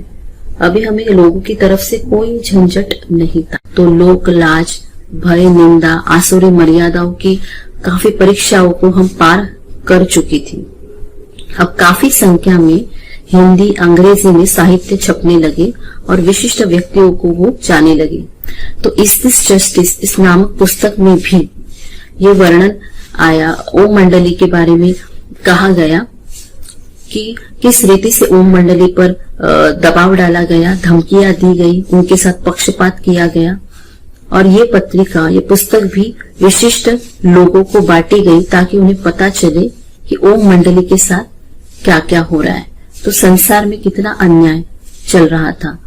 अभी हमें लोगों की तरफ से कोई झंझट नहीं था। तो लोक लाज, भय, निंदा, आसुरी मर्यादाओं की काफी परीक्षाओं को हम पार कर चुकी थी। अब काफी संख्या में हिंदी, अंग्रेजी में साहित्य छपने लगे और विशिष्ट व्यक्तियों को वो जाने लगे। तो इस दिस जस्टिस इस नामक पुस्तक में भी ये वर्णन आया, ओम मंडली के बारे में कहा गया कि किस रीति से ओम मंडली पर दबाव डाला गया, धमकियां दी गई, उनके साथ पक्षपात किया गया। और ये पत्रिका, ये पुस्तक भी विशिष्ट लोगों को बांटी गई ताकि उन्हें पता चले कि ओम मंडली के साथ क्या क्या हो रहा है। तो संसार में कितना अन्याय चल रहा था।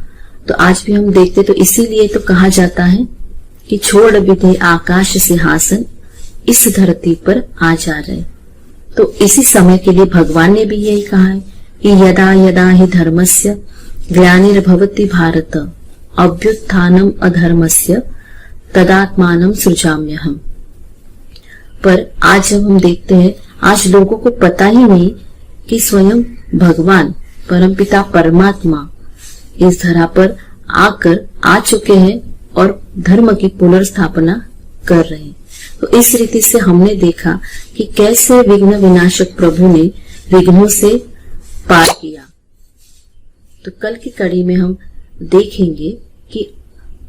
तो आज भी हम देखते, तो इसीलिए तो कहा जाता है कि छोड़ विधे आकाश सिंहासन, इस धरती पर आ जा रहे। तो इसी समय के लिए भगवान ने भी यही कहा है कि यदा यदा हि धर्मस्य ग्लानिर्भवति भारत अभ्युत्थानम अधर्मस्य तदात्मानं सृजाम्यहम्। पर आज जब हम देखते हैं, आज लोगों को पता ही नहीं कि स्वयं भगवान परमपिता परमात्मा इस धरा पर आकर आ चुके हैं और धर्म की पुनर्स्थापना कर रहे हैं। तो इस रीति से हमने देखा कि कैसे विघ्न विनाशक प्रभु ने विघ्नों से पार किया। तो कल की कड़ी में हम देखेंगे कि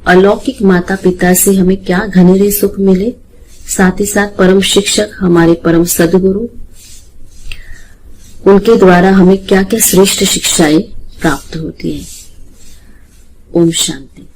अलौकिक माता पिता से हमें क्या घनेरे सुख मिले, साथ ही साथ परम शिक्षक हमारे परम सद्गुरु, उनके द्वारा हमें क्या क्या श्रेष्ठ शिक्षाएं प्राप्त होती है। ओम शांति।